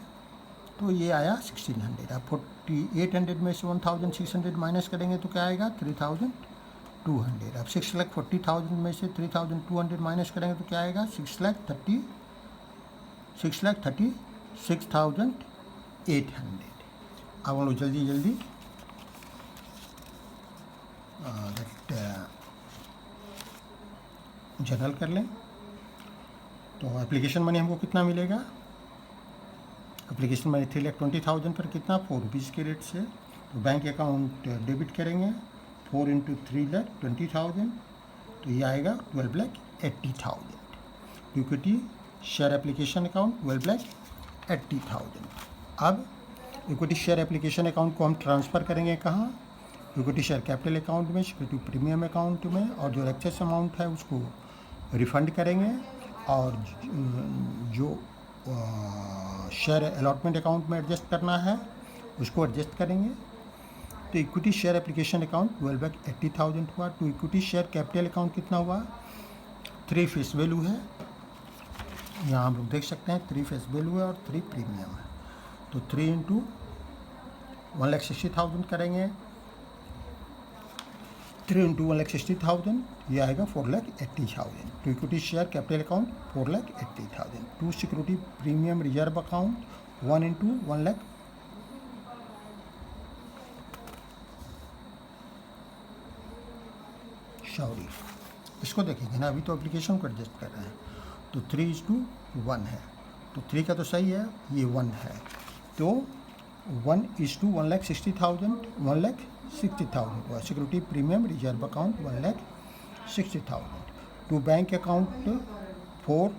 तो ये आया 1,600। अब 4800 में से 1,600 माइनस करेंगे तो क्या आएगा 3,200। अब 6,40,000 में से 3,200 माइनस करेंगे तो क्या आएगा 6,36,800। अब हम लोग जल्दी जनरल कर लें। तो एप्लीकेशन मनी हमको कितना मिलेगा, एप्लीकेशन मनी 3,20,000 पर कितना 4 रुपीज़ के रेट से, तो बैंक अकाउंट डेबिट करेंगे 4 इंटू 3,20,000, तो ये आएगा 12,80,000। Equity share application account 12,80,000। अब इक्विटी शेयर एप्लीकेशन अकाउंट को हम ट्रांसफ़र करेंगे कहाँ, इक्विटी शेयर कैपिटल अकाउंट में, सिक्योरिटी प्रीमियम अकाउंट में, और जो एक्सेस अमाउंट है उसको रिफ़ंड करेंगे, और जो शेयर अलॉटमेंट अकाउंट में एडजस्ट करना है उसको एडजस्ट करेंगे। तो इक्विटी शेयर एप्लीकेशन अकाउंट 12,80,000 हुआ। तो इक्विटी शेयर कैपिटल अकाउंट कितना हुआ 3 फेस वैल्यू है, यहाँ हम लोग देख सकते हैं 3 फेस वैल्यू है और 3 प्रीमियम है। तो 3 इंटू 1,60,000 करेंगे, 3 इंटू 1,60,000 ये आएगा 4,80,000। तो equity share capital account 4,80,000। 2 security premium reserve account 1 into 1,00,000, sorry इसको देखेंगे ना, अभी तो एप्लीकेशन को एडजस्ट कर रहे हैं। तो 3:1 है, तो 3 का तो सही है, ये 1 है, तो 1:1,60,000 1,60,000 हुआ। Security premium reserve account 1,60,000। To bank account 4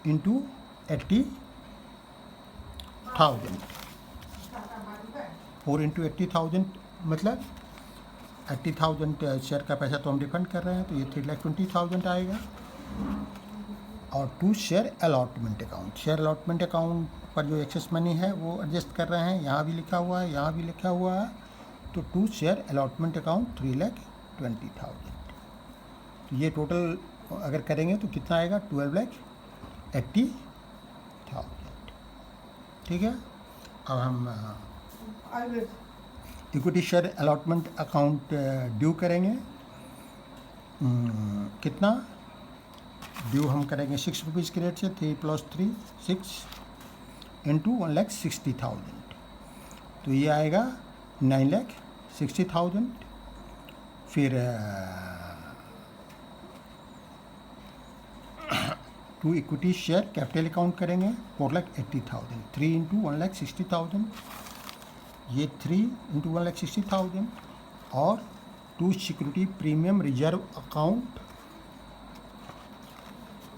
into 80,000, 4 into 80,000 मतलब 80,000 शेयर का पैसा तो हम रिफंड कर रहे हैं, तो ये 3,20,000 आएगा। और 2 share allotment account, share allotment account पर जो एक्सेस मनी है वो एडजस्ट कर रहे हैं, यहाँ भी लिखा हुआ है, यहाँ भी लिखा हुआ है। तो 2 शेयर अलॉटमेंट अकाउंट 3,20,000। तो ये टोटल अगर करेंगे तो कितना आएगा 12,80,000। ठीक है। अब हम equity share allotment account due करेंगे। कितना ड्यू हम करेंगे 6 रुपीज़ के रेट से, 3 + 3 6 इंटू 1,60,000, तो ये आएगा 9,60,000। फिर 2 इक्विटी शेयर कैपिटल अकाउंट करेंगे 4,80,000, 3 इंटू 1,60,000, ये 3 इंटू 1,60,000, और 2 security premium reserve account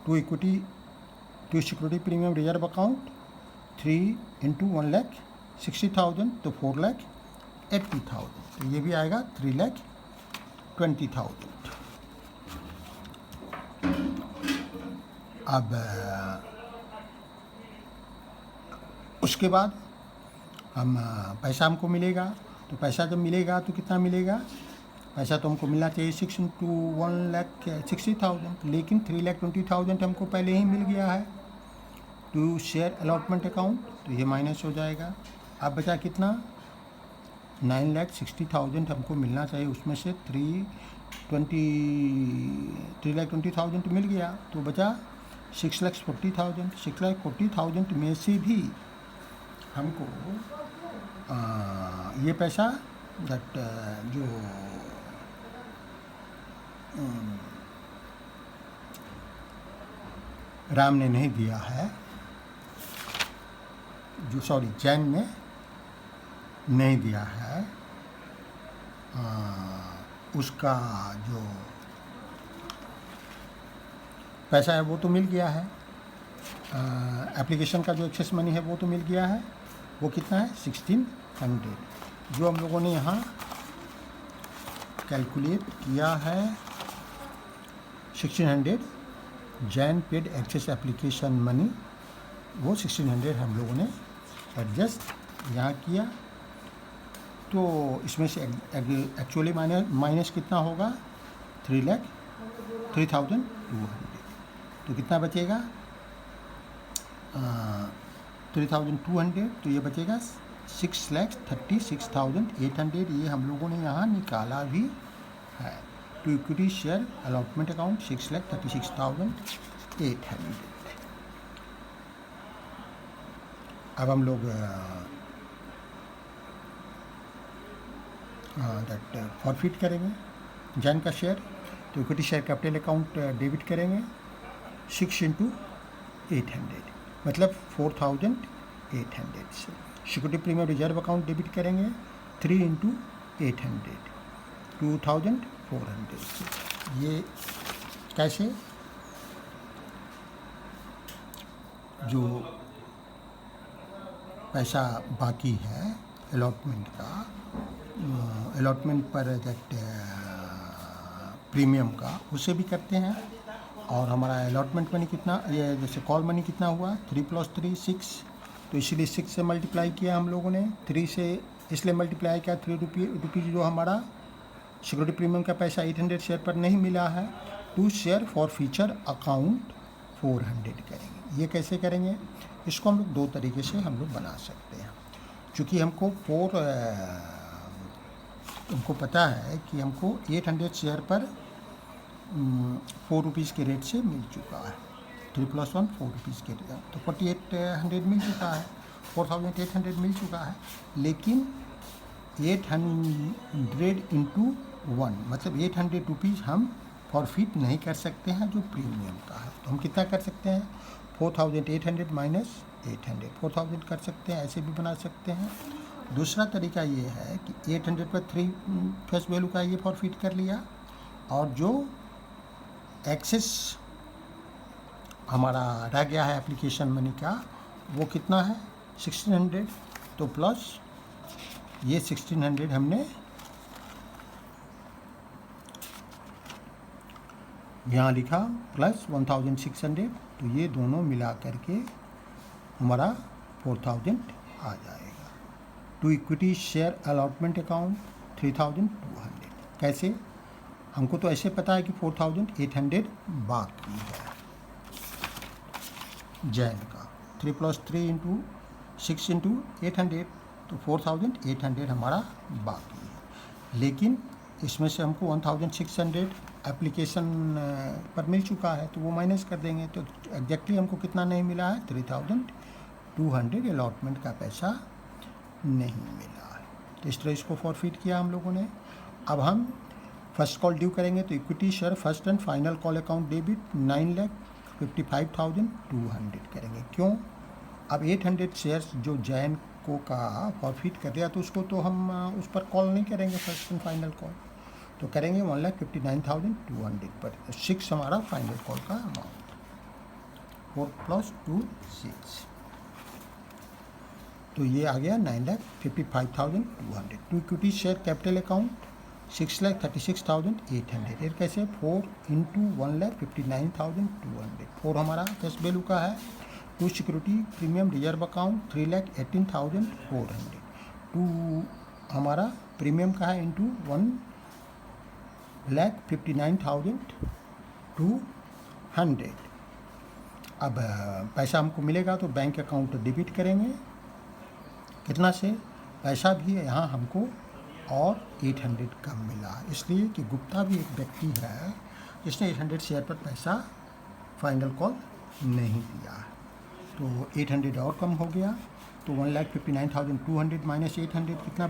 2 security premium reserve account 3 into 1,60,000, तो 4,80,000, तो ये भी आएगा 3,20,000। अब उसके बाद हम पैसा हमको मिलेगा, तो पैसा जब मिलेगा तो कितना मिलेगा, पैसा तो हमको मिलना चाहिए 6 इंटू 1,60,000, लेकिन 3,20,000 हमको पहले ही मिल गया है 2 शेयर अलॉटमेंट अकाउंट, तो ये माइनस हो जाएगा। अब बचा कितना 9,60,000 हमको मिलना चाहिए, उसमें से 3,20,000 मिल गया, तो बचा 6,40,000। 6,40,000 में से भी हमको ये पैसा दैट जो राम ने नहीं दिया है, जो जैन ने नहीं दिया है, उसका जो पैसा है वो तो मिल गया है। एप्लीकेशन का जो एक्सेस मनी है वो तो मिल गया है। वो कितना है? 1600, जो हम लोगों ने यहाँ कैलकुलेट किया है। 1600 Jain paid excess application money, वो 1600 हम लोगों ने एडजस्ट यहाँ किया। तो इसमें से एक्चुअली माइनस कितना होगा? 3,0200। तो कितना बचेगा? 3,200। तो ये बचेगा 6,36,800। ये हम लोगों ने यहाँ निकाला भी है। To equity share allotment account 6,36,800। अब हम लोग दैट फॉरफिट करेंगे जैन का शेयर। तो equity share capital account debit करेंगे 6 × 800, मतलब 4,800 से। Security premium reserve account debit करेंगे 3 × 800, 2,400 से। ये कैसे? जो पैसा बाकी है अलॉटमेंट का, अलॉटमेंट पर दैट प्रीमियम का, उसे भी करते हैं। और हमारा अलॉटमेंट मनी कितना, ये जैसे कॉल मनी कितना हुआ? 3 + 3 6। तो इसीलिए 6 से मल्टीप्लाई किया हम लोगों ने, 3 से इसलिए मल्टीप्लाई किया। 3 रुपीज़ जो हमारा सिक्योरिटी प्रीमियम का पैसा 800 शेयर पर नहीं मिला है, to share for future account 400 करेंगे। ये कैसे करेंगे? इसको हम लोग दो तरीके से हम लोग बना सकते हैं। चूँकि हमको हमको पता है कि हमको 800 शेयर पर 4 रुपीज़ के रेट से मिल चुका है। 3 + 1 4 रुपीज़ के रेट, तो 4,800 मिल चुका है, 4,800 मिल चुका है। लेकिन 800 × 1 मतलब 800 रुपीज़ हम फॉरफिट नहीं कर सकते हैं जो प्रीमियम का है। तो हम कितना कर सकते हैं? 4,800 - 800, 4,000 कर सकते हैं। ऐसे भी बना सकते हैं। दूसरा तरीका ये है कि 800 पर 3 फेस वैल्यू का ये फॉरफिट कर लिया, और जो एक्सेस हमारा रह गया है एप्लीकेशन मनी का, वो कितना है? 1600। तो प्लस ये 1600 हमने यहाँ लिखा, प्लस 1,600। तो ये दोनों मिला करके हमारा 4,000 आ जाएगा। To equity share allotment account 3,200। कैसे? हमको तो ऐसे पता है कि 4,800 बाकी है जैन का। 3 + 3 × 6 × 800, तो 4,800 हमारा बाकी है। लेकिन इसमें से हमको 1,600 एप्लीकेशन पर मिल चुका है, तो वो माइनस कर देंगे। तो एग्जैक्टली हमको कितना नहीं मिला है? 3,200 अलॉटमेंट का पैसा नहीं मिला है। तो इस तरह इसको फॉरफिट किया हम लोगों ने। अब हम फर्स्ट कॉल ड्यू करेंगे, तो equity share first and final call account debit 9,55,200 करेंगे। क्यों? अब 800 शेयर्स जो जैन को का फॉरफिट कर दिया, तो उसको तो हम उस पर कॉल नहीं करेंगे फर्स्ट एंड फाइनल कॉल, तो करेंगे 1,59,200 पर। 6 हमारा फाइनल कॉल का अमाउंट, 4 + 2 6। तो ये आ गया 9,55,200। To equity share capital account 6,36,800। ये कैसे? 4 × 1,59,200। 4 हमारा फेस वैल्यू का है। To security premium reserve account 3,18,400। To हमारा प्रीमियम का है इंटू 1,59,200। अब पैसा हमको मिलेगा तो बैंक अकाउंट डेबिट करेंगे। कितना से? पैसा भी यहाँ हमको और 800 कम मिला, इसलिए कि गुप्ता भी एक व्यक्ति है जिसने 800 शेयर पर पैसा फाइनल कॉल नहीं दिया। तो 800 और कम हो गया, तो 1,59,200 माइनस 800 कितना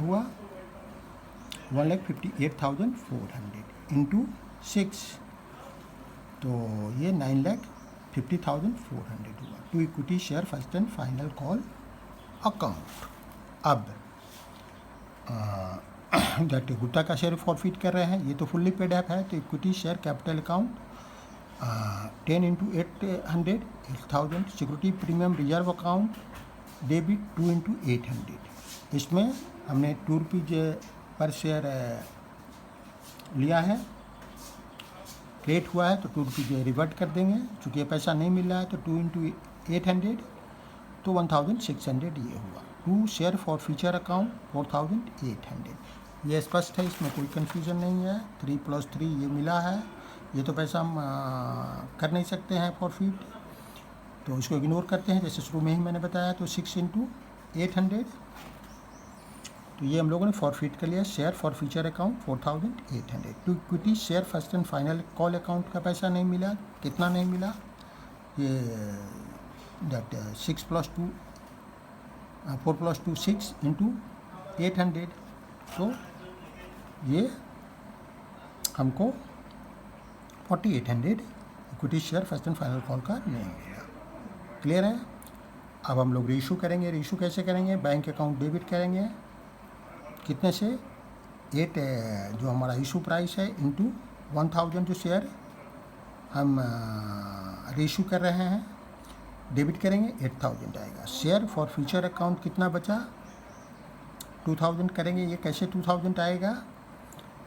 हुआ, 1,58,400 इंटू 6, तो ये 9,50,400 हुआ। To equity share first and final call account. अब दैट गुप्ता का शेयर फॉरफिट कर रहे हैं, ये तो फुल्ली पेड अप है, तो equity share capital account 10 into 800 8,000, security premium reserve account debit 2 into 800। इसमें हमने 2 रुपीज़ पर शेयर लिया है, क्रिएट हुआ है, तो 2 रुपीज़ रिवर्ट कर देंगे, चूँकि ये पैसा नहीं मिल रहा है, तो 2 इंटू 800 तो 1,600 ये हुआ। 2 शेयर फॉर फ्यूचर अकाउंट 4,800, ये स्पष्ट है, इसमें कोई कन्फ्यूज़न नहीं है। 3 + 3 ये मिला है, ये तो पैसा हम कर नहीं सकते हैं फॉरफिट, तो इसको इग्नोर करते हैं, जैसे शुरू में ही मैंने बताया। तो 6 इंटू 800, तो ये हम लोगों ने फॉरफिट कर लिया। Share for future account 4,800। To equity share first and final call account का पैसा नहीं मिला, कितना नहीं मिला, ये दैट 6 + 2 4 + 2 6 इंटू 800, तो ये हमको 4,800 equity share first and final call का नहीं मिला। क्लियर है। अब हम लोग रीइशू करेंगे। रीइशू कैसे करेंगे, बैंक अकाउंट डेबिट करेंगे, कितने से, 8 जो हमारा इशू प्राइस है इंटू 1,000 जो शेयर हम रीइशू कर रहे हैं, डेबिट करेंगे, 8,000 आएगा। शेयर फॉर फ्यूचर अकाउंट कितना बचा, 2,000 करेंगे। ये कैसे 2,000 आएगा,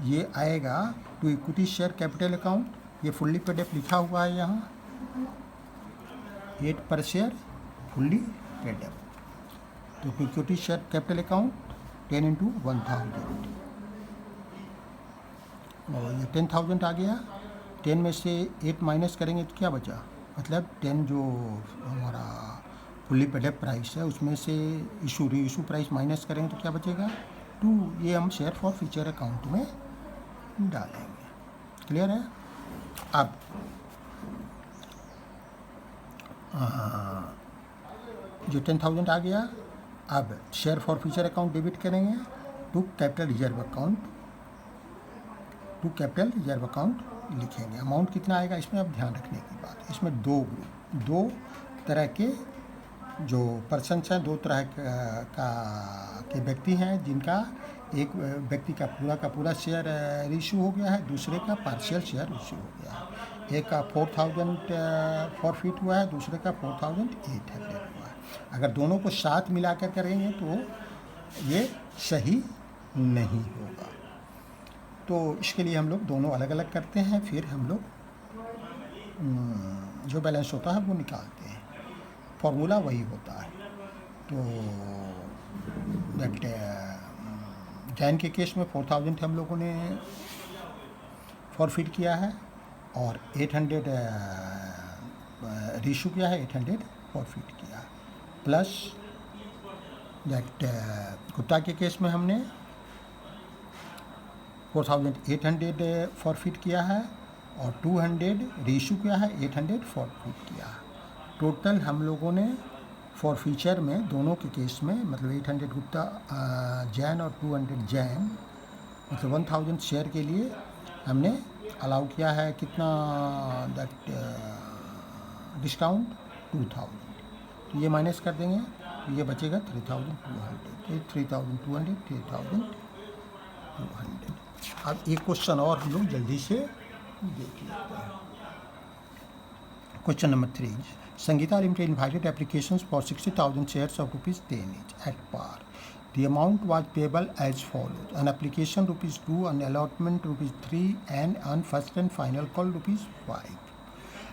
ये आएगा to equity share capital account, ये फुल्ली पेड अप लिखा हुआ है यहाँ, 8 पर शेयर फुल्ली पेड अप, तो to equity share capital account 10 into 1,000, और ये 10,000 आ गया। 10 में से 8 माइनस करेंगे तो क्या बचा, मतलब 10 जो हमारा फुल्ली पेड अप प्राइस है उसमें से री इशू प्राइस माइनस करेंगे तो क्या बचेगा, 2। ये हम शेयर फॉर फ्यूचर अकाउंट में डालेंगे। क्लियर है। अब जो 10,000 आ गया, अब share for future account debit करेंगे to capital reserve account, to capital reserve account लिखेंगे। अमाउंट कितना आएगा, इसमें अब ध्यान रखने की बात है, इसमें 2 ग्रुप, 2 तरह के जो पर्सनस हैं, 2 तरह के व्यक्ति हैं, जिनका एक व्यक्ति का पूरा शेयर इशू हो गया है, दूसरे का पार्शियल शेयर इशू हो गया है। एक का 4,000 फॉरफिट हुआ है, दूसरे का 4,800 हुआ है। अगर दोनों को साथ मिलाकर करेंगे तो ये सही नहीं होगा, तो इसके लिए हम लोग दोनों अलग अलग करते हैं, फिर हम लोग जो बैलेंस होता है वो निकालते हैं, फॉर्मूला वही होता है। तो दैट जैन के केस में 4,000 हम लोगों ने फॉरफिट किया है और 800 रीशू किया है, 800 फॉरफिट किया, प्लस दैट गुप्ता के केस में हमने 4,800 फॉरफिट किया है और 200 रीशू किया है, 800 फॉरफिट किया। टोटल हम लोगों ने फॉर फ्यूचर में दोनों के केस में, मतलब 800 गुप्ता जैन और 200 जैन, मतलब 1,000 शेयर के लिए हमने अलाउ किया है कितना दैट डिस्काउंट, 2,000। तो ये माइनस कर देंगे तो ये बचेगा 3,200, 3,200, 3,200। अब एक क्वेश्चन और हम लोग जल्दी से देख लेते हैं। Question number 3, Sangeeta Limited invited applications for 60,000 shares of ₹10 each at par. The amount was payable as follows: an application ₹2, an allotment ₹3, and on first and final call ₹5.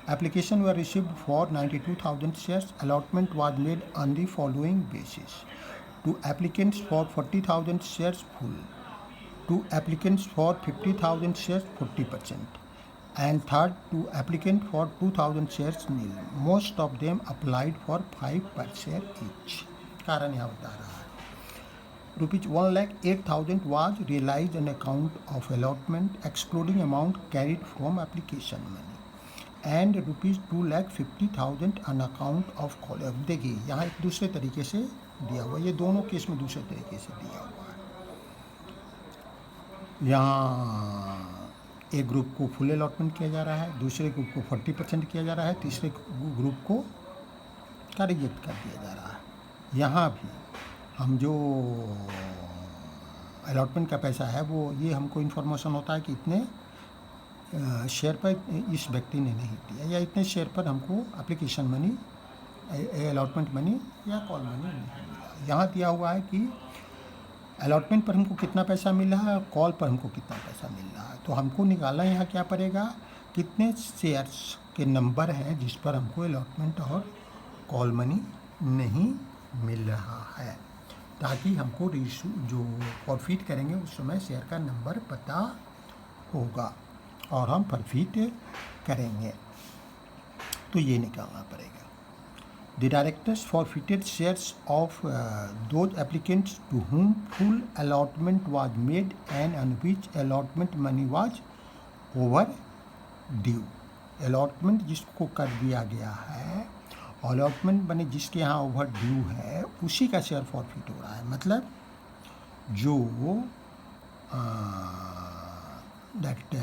Application were received for 92,000 shares. Allotment was made on the following basis: 2 applicants for 40,000 shares full, 2 applicants for 50,000 shares 40%. And third, 2 applicants for 2,000 shares nil. Most of them applied for 5 per share each. कारण यहाँ बता रहा है, ₹1,08,000 was realized on account of allotment excluding amount carried from application money and ₹2,50,000 on account of call। अब देखिए यहाँ एक दूसरे तरीके से दिया हुआ, ये दोनों केस में दूसरे तरीके से दिया हुआ है। यहाँ एक ग्रुप को फुल अलॉटमेंट किया जा रहा है, दूसरे ग्रुप को 40% किया जा रहा है, तीसरे ग्रुप को का रिजेक्ट कर दिया जा रहा है। यहाँ भी हम जो अलॉटमेंट का पैसा है वो ये हमको इन्फॉर्मेशन होता है कि इतने शेयर पर इस व्यक्ति ने नहीं दिया या इतने शेयर पर हमको एप्लीकेशन मनी, अलॉटमेंट मनी या कॉल मनी नहीं मिला। यहाँ दिया हुआ है कि अलॉटमेंट पर हमको कितना पैसा मिल रहा है और कॉल पर हमको कितना पैसा मिल रहा है। तो हमको निकालना यहाँ क्या पड़ेगा, कितने शेयर्स के नंबर हैं जिस पर हमको अलॉटमेंट और कॉल मनी नहीं मिल रहा है, ताकि हमको जो फॉरफिट करेंगे उस समय शेयर का नंबर पता होगा और हम फॉरफिट करेंगे। तो ये निकालना पड़ेगा। The directors forfeited shares of those applicants to whom full allotment was made and on which allotment money was overdue। allotment जिसको कर दिया गया है, अलॉटमेंट मनी जिसके यहाँ ओवर ड्यू है, उसी का शेयर फॉरफिट हो रहा है। मतलब जो that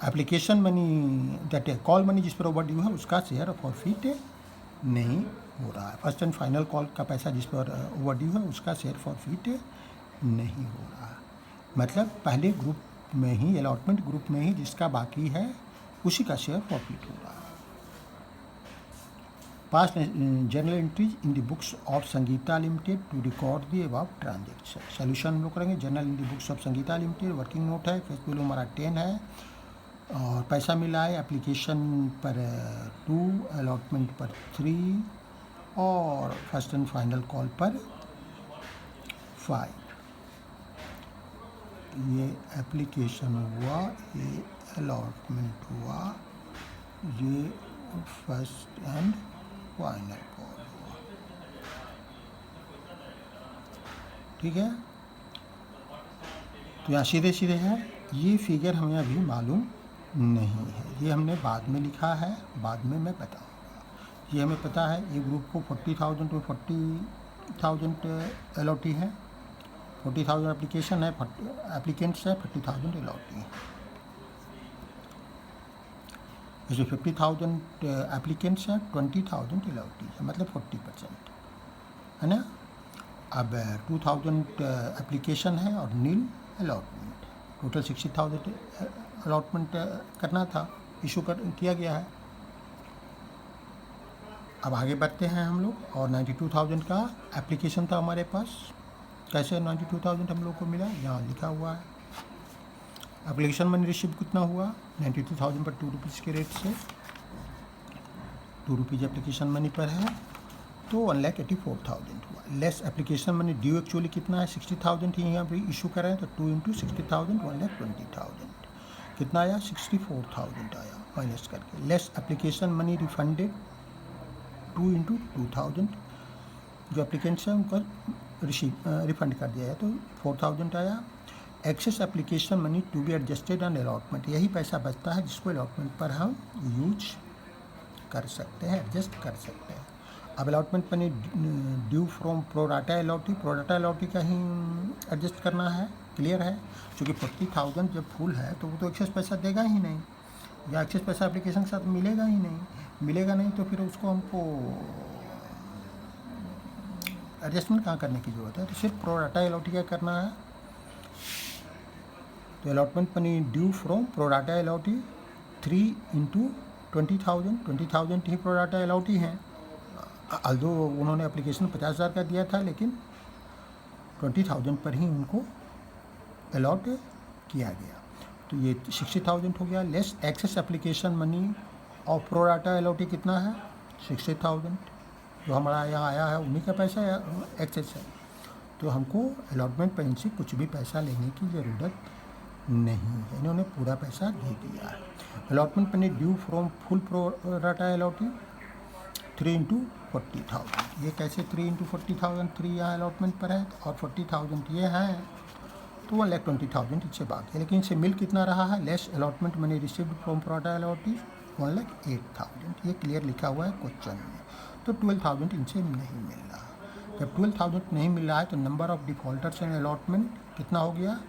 application money, that call money जिस पर ओवर ड्यू है, उसका शेयर फॉरफिट नहीं हो रहा है। फर्स्ट एंड फाइनल कॉल का पैसा जिस पर ओवर ड्यू है, उसका शेयर फॉरफिट नहीं हो रहा है। मतलब पहले ग्रुप में ही, अलॉटमेंट ग्रुप में ही जिसका बाकी है, उसी का शेयर फॉरफिट हो रहा है। Pass journal entries in the books of Sangeeta limited to record the above transaction. Solution हम लोग करेंगे। Journal in the books of Sangeeta limited, working note है, फेस वैल्यू हमारा 10 है और पैसा मिला है एप्लीकेशन पर 2, अलॉटमेंट पर 3 और फर्स्ट एंड फाइनल कॉल पर 5। ये एप्लीकेशन हुआ, ये अलॉटमेंट हुआ, ये फर्स्ट एंड फाइनल कॉल हुआ। ठीक है, तो यहाँ सीधे सीधे है। ये फिगर हमें अभी मालूम नहीं है, ये हमने बाद में लिखा है, बाद में मैं बताऊँगा। ये हमें पता है, एक ग्रुप को 40,000 to 40,000 अलॉटी है, 40,000 एप्लीकेशन है, एप्लीकेंट्स है, 40,000 अलॉटी है। इसमें 50,000 एप्लीकेंट्स हैं, 20,000 अलॉटी है, मतलब 40% है ना। अब 2,000 एप्लीकेशन है और नील अलॉटमेंट, टोटल 60,000 अलॉटमेंट करना था, किया गया है। अब आगे बढ़ते हैं हम लोग, और 92,000 का एप्लीकेशन था हमारे पास। कैसे 92,000 हम लोग को मिला, यहाँ लिखा हुआ है। एप्लीकेशन मनी रिसीव कितना हुआ, 92,000 पर 2 रुपीज़ के रेट से, 2 रुपीज़ एप्लीकेशन मनी पर है, तो 1,84,000 हुआ। Less application money due actually कितना है, 60,000 ही यहाँ पे इशू कर रहे हैं, तो 2 × 60,000 1,20,000 कितना आया, 64,000 आया माइनस करके। लेस एप्लीकेशन मनी रिफंडेड 2 × 2,000, जो एप्लीकेंट्स हैं उनका रिफंड कर दिया है, तो 4,000 आया। Excess application money to be adjusted on allotment, यही पैसा बचता है जिसको अलॉटमेंट पर हम यूज कर सकते हैं, एडजस्ट कर सकते हैं। अब allotment money due from pro rata allottee, pro rata allottee का ही एडजस्ट करना है, क्लियर है। क्योंकि 40,000 जब फुल है तो वो तो एक्सेस पैसा देगा ही नहीं, या एक्सेस पैसा एप्लीकेशन के साथ मिलेगा ही नहीं, मिलेगा नहीं तो फिर उसको हमको एडजस्टमेंट कहाँ करने की ज़रूरत है। तो सिर्फ प्रोराटा अलॉटी का करना है। तो allotment money due from pro rata allottee 3 × 20,000, 20,000 he pro rata allottee हैं। अल्दो उन्होंने एप्लीकेशन 50,000 का दिया था, लेकिन 20,000 पर ही उनको अलॉट किया गया, तो ये 60,000 हो गया। लेस एक्सेस एप्लीकेशन मनी और प्रोराटा अलॉटी कितना है, 60,000, जो हमारा यहाँ आया है उन्हीं का पैसा या एक्सेस है, तो हमको अलॉटमेंट पर इनसे कुछ भी पैसा लेने की ज़रूरत नहीं है, इन्होंने पूरा पैसा दे दिया है। Allotment money due from full pro rata allottee 3 into 40,000। ये कैसे 3 इंटू 40,000? 3 यहाँ अलॉटमेंट पर है और 40,000 ये हैं, तो 1,20,000 इससे बाकी है। लेकिन इसे मिल कितना रहा है? Less allotment money received from prorata allottees 1,08,000। ये क्लियर लिखा हुआ है क्वेश्चन में। तो 12,000 इनसे नहीं मिल रहा। जब 12,000 नहीं मिल रहा है तो number of defaulters and allotment कितना हो गया?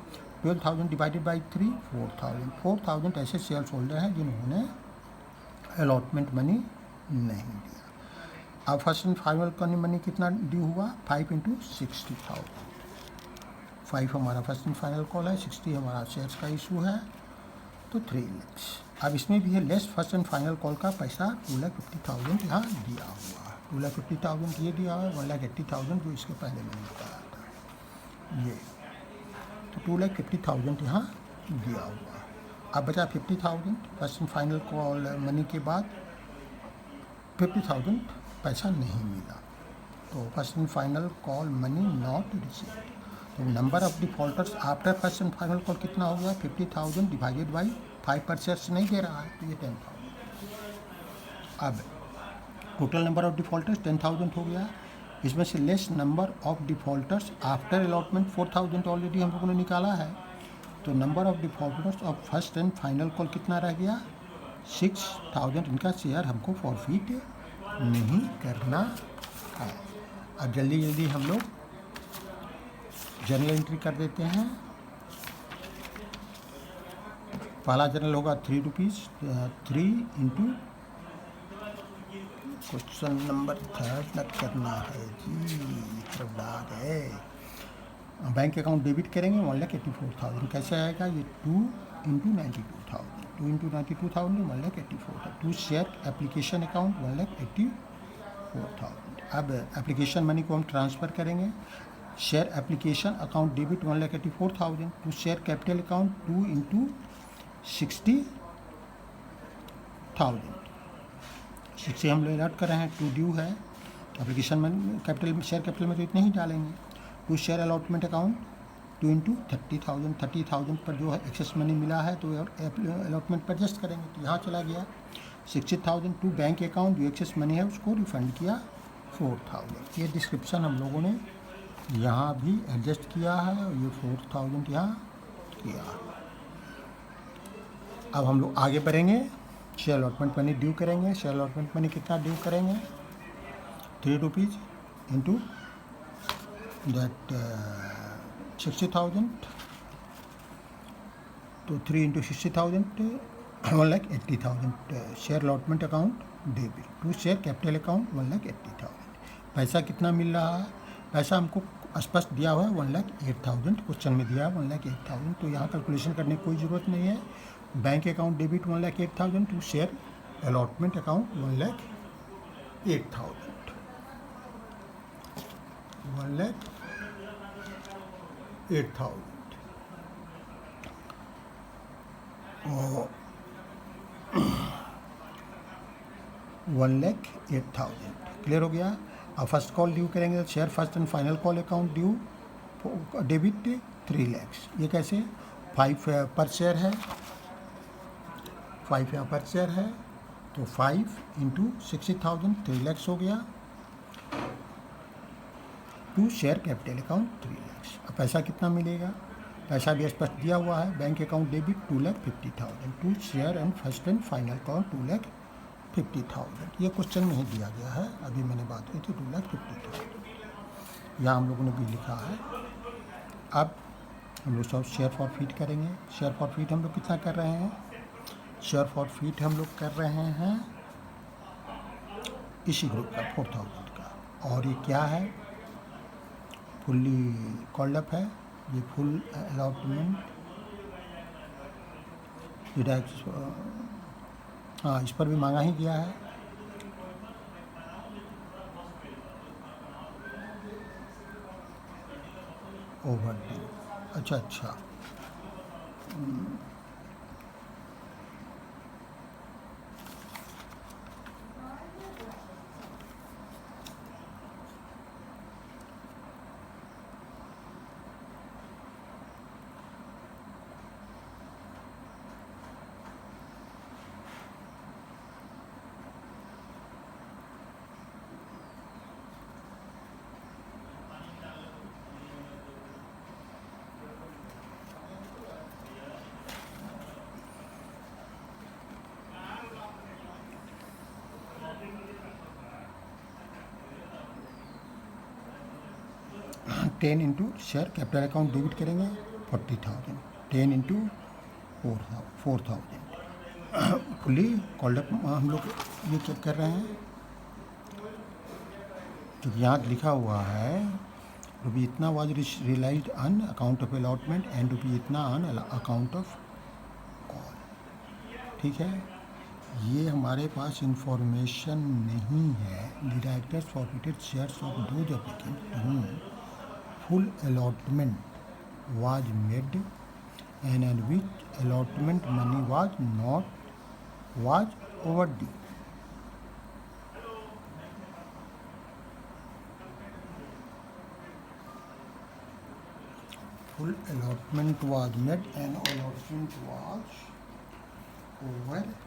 12,000 डिवाइडेड बाई 3 4,000। 4,000 ऐसे शेयर होल्डर हैं जिन्होंने अलॉटमेंट मनी नहीं दिया। अब फर्स्ट एंड फाइनल मनी कितना ड्यू हुआ? 5 इंटू 60,000। 5 हमारा फर्स्ट एंड फाइनल कॉल है, 60 हमारा शेयर्स का इशू है, तो 3 लाख। अब इसमें भी है less first and final call का पैसा 2,50,000 यहाँ दिया हुआ है। 2,50,000 ये दिया हुआ है, 1,80,000 जो इसके पहले मैंने बताया था ये, तो 2,50,000 यहाँ दिया हुआ है। अब बचा 50,000 first and final call money के बाद 50,000 पैसा नहीं मिला, तो first and final call money not received. तो number of defaulters after first and final call कितना हो गया? 50,000 डिवाइडेड बाई 5% नहीं दे रहा है, तो ये 10,000। अब टोटल नंबर ऑफ डिफॉल्टर्स 10,000 हो गया। इसमें से less number of defaulters after allotment 4,000 already हम लोगों ने निकाला है, तो number of defaulters of first and final call कितना रह गया? 6,000। इनका शेयर हमको फॉरफिट नहीं करना है। अब जल्दी जल्दी हम लोग जर्नल एंट्री कर देते हैं। पहला जर्नल होगा 3 रुपीज़, 3 इंटू क्वेश्चन नंबर 3 करना है जी, खबरदार है। बैंक अकाउंट डेबिट करेंगे 1,84,000। कैसे आएगा? ये 2 into 92,000, 2 into 92,000 1,84,000। 2 share application account 1,84,000। अब एप्लीकेशन मनी को हम ट्रांसफ़र करेंगे। Share application account debit 1,84,000 to share capital account 2 into 60,000। 60 हम लोग अलॉट कर रहे हैं, 2 ड्यू है। एप्लीकेशन में कैपिटल शेयर कैपिटल में तो इतने ही डालेंगे। 2 शेयर अलॉटमेंट अकाउंट 2 इंटू 30,000। 30,000 पर जो है एक्सेस मनी मिला है तो अलॉटमेंट पर एडजस्ट करेंगे, तो यहाँ चला गया। 60,000 टू बैंक अकाउंट, जो एक्सेस मनी है उसको रिफंड किया 4,000। ये डिस्क्रिप्शन हम लोगों ने यहाँ भी एडजस्ट किया है और ये 4,000 यहाँ किया। अब हम लोग आगे बढ़ेंगे, शेयर अलॉटमेंट मनी ड्यू करेंगे। शेयर अलॉटमेंट मनी कितना ड्यू करेंगे? 3 रुपीज़ इंटू दैट 60,000, तो 3 into 60,000 1,80,000 share allotment account debit to share capital account 1,80,000। पैसा कितना मिल रहा है? पैसा हमको स्पष्ट दिया हुआ है 1,08,000, क्वेश्चन में दिया है 1,08,000, तो यहाँ कैलकुलेशन करने की कोई ज़रूरत नहीं है। Bank account debit 1,08,000 to share allotment account 1,08,000। 1,08,000 और 1,08,000 क्लियर हो गया। अब फर्स्ट कॉल ड्यू करेंगे तो share first and final call account due debit 3 lakh. ये कैसे? 5 पर शेयर है, 5 यहाँ पर शेयर है, तो 5 इंटू 60,000 3 लाख हो गया। To share capital account 3 lakh. अब पैसा कितना मिलेगा? पैसा भी स्पष्ट दिया हुआ है, bank account debit 2,50,000 to share and first and final account 2,50,000। ये क्वेश्चन में ही दिया गया है, अभी मैंने बात की थी 2,50,000, यहाँ हम लोगों ने भी लिखा है। अब हम लोग सब शेयर फॉरफिट करेंगे। शेयर फॉरफिट हम लोग कितना कर रहे हैं? शेयर फॉरफिट हम लोग कर रहे हैं इसी ग्रुप का 4,000 का, और ये क्या है? फुल्ली कॉल्ड अप है, ये फुल अलॉटमेंट, ये हाँ, इस पर भी मांगा ही गया है। ओवर ड्यू, अच्छा 10 into share capital account debit करेंगे 40,000, 10 इंटू 4,000 फुली कॉल्ड अप। हम लोग ये चेक कर रहे हैं जो यहाँ लिखा हुआ है रुपये इतना was realised on account of allotment and रुपये इतना ऑन अकाउंट ऑफ कॉल। ठीक है, ये हमारे पास इंफॉर्मेशन नहीं है। The directors forfeited shares of those applicant to full allotment was made and in which allotment money was overdue. Full allotment was made and allotment was overdue.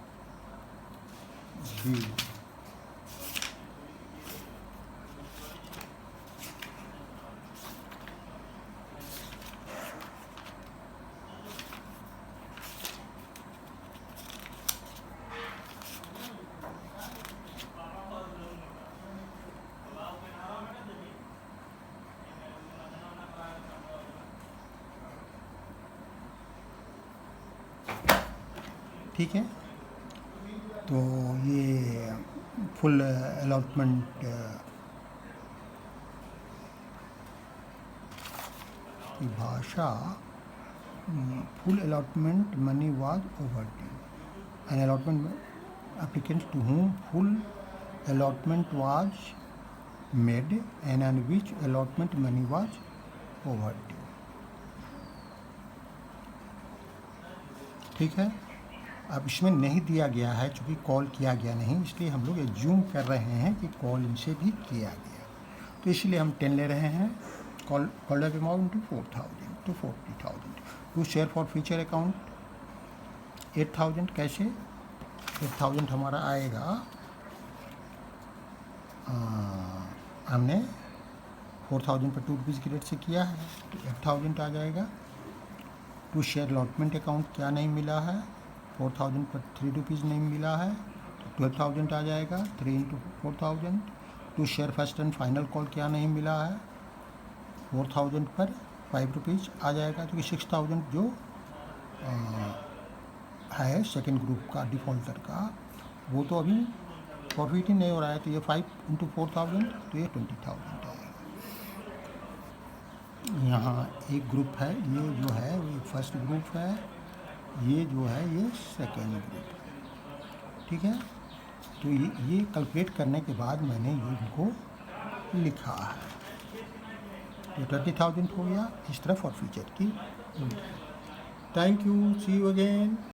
ठीक है, तो ये फुल अलॉटमेंट की भाषा, full allotment money was overdue. An allotment applicant to whom full allotment was made and on which allotment money was overdue. ठीक है, अब इसमें नहीं दिया गया है चूँकि कॉल किया गया नहीं, इसलिए हम लोग एज्यूम कर रहे हैं कि कॉल इनसे भी किया गया, तो इसलिए हम 10 ले रहे हैं। Called up amount to 4,000 to 40,000 to share for future account 8,000। कैसे 8,000 हमारा आएगा, हमने 4,000 पर 2 रुपीज़ की रेट से किया है तो 8,000 आ जाएगा। टू शेयर अलॉटमेंट अकाउंट क्या नहीं मिला है, 4,000 पर 3 रुपीज़ नहीं मिला है तो 12,000 आ जाएगा, 3 into 4,000। To share first and final call क्या नहीं मिला है, 4,000 पर 5 रुपीज़ आ जाएगा, तो 6,000 जो है सेकेंड ग्रुप का डिफ़ॉल्टर का, वो तो अभी प्रॉफिट ही नहीं हो रहा है, तो ये 5 इंटू 4,000 तो ये 20,000 आएगा। यहाँ एक ग्रुप है, ये जो है ये फर्स्ट ग्रुप है, ये जो है ये सेकेंड ग्रुप। ठीक है, तो ये कैलकुलेट करने के बाद मैंने ये इनको लिखा है, ये 20,000 हो गया इस तरह फॉर फ्यूचर की। Thank you, see you again.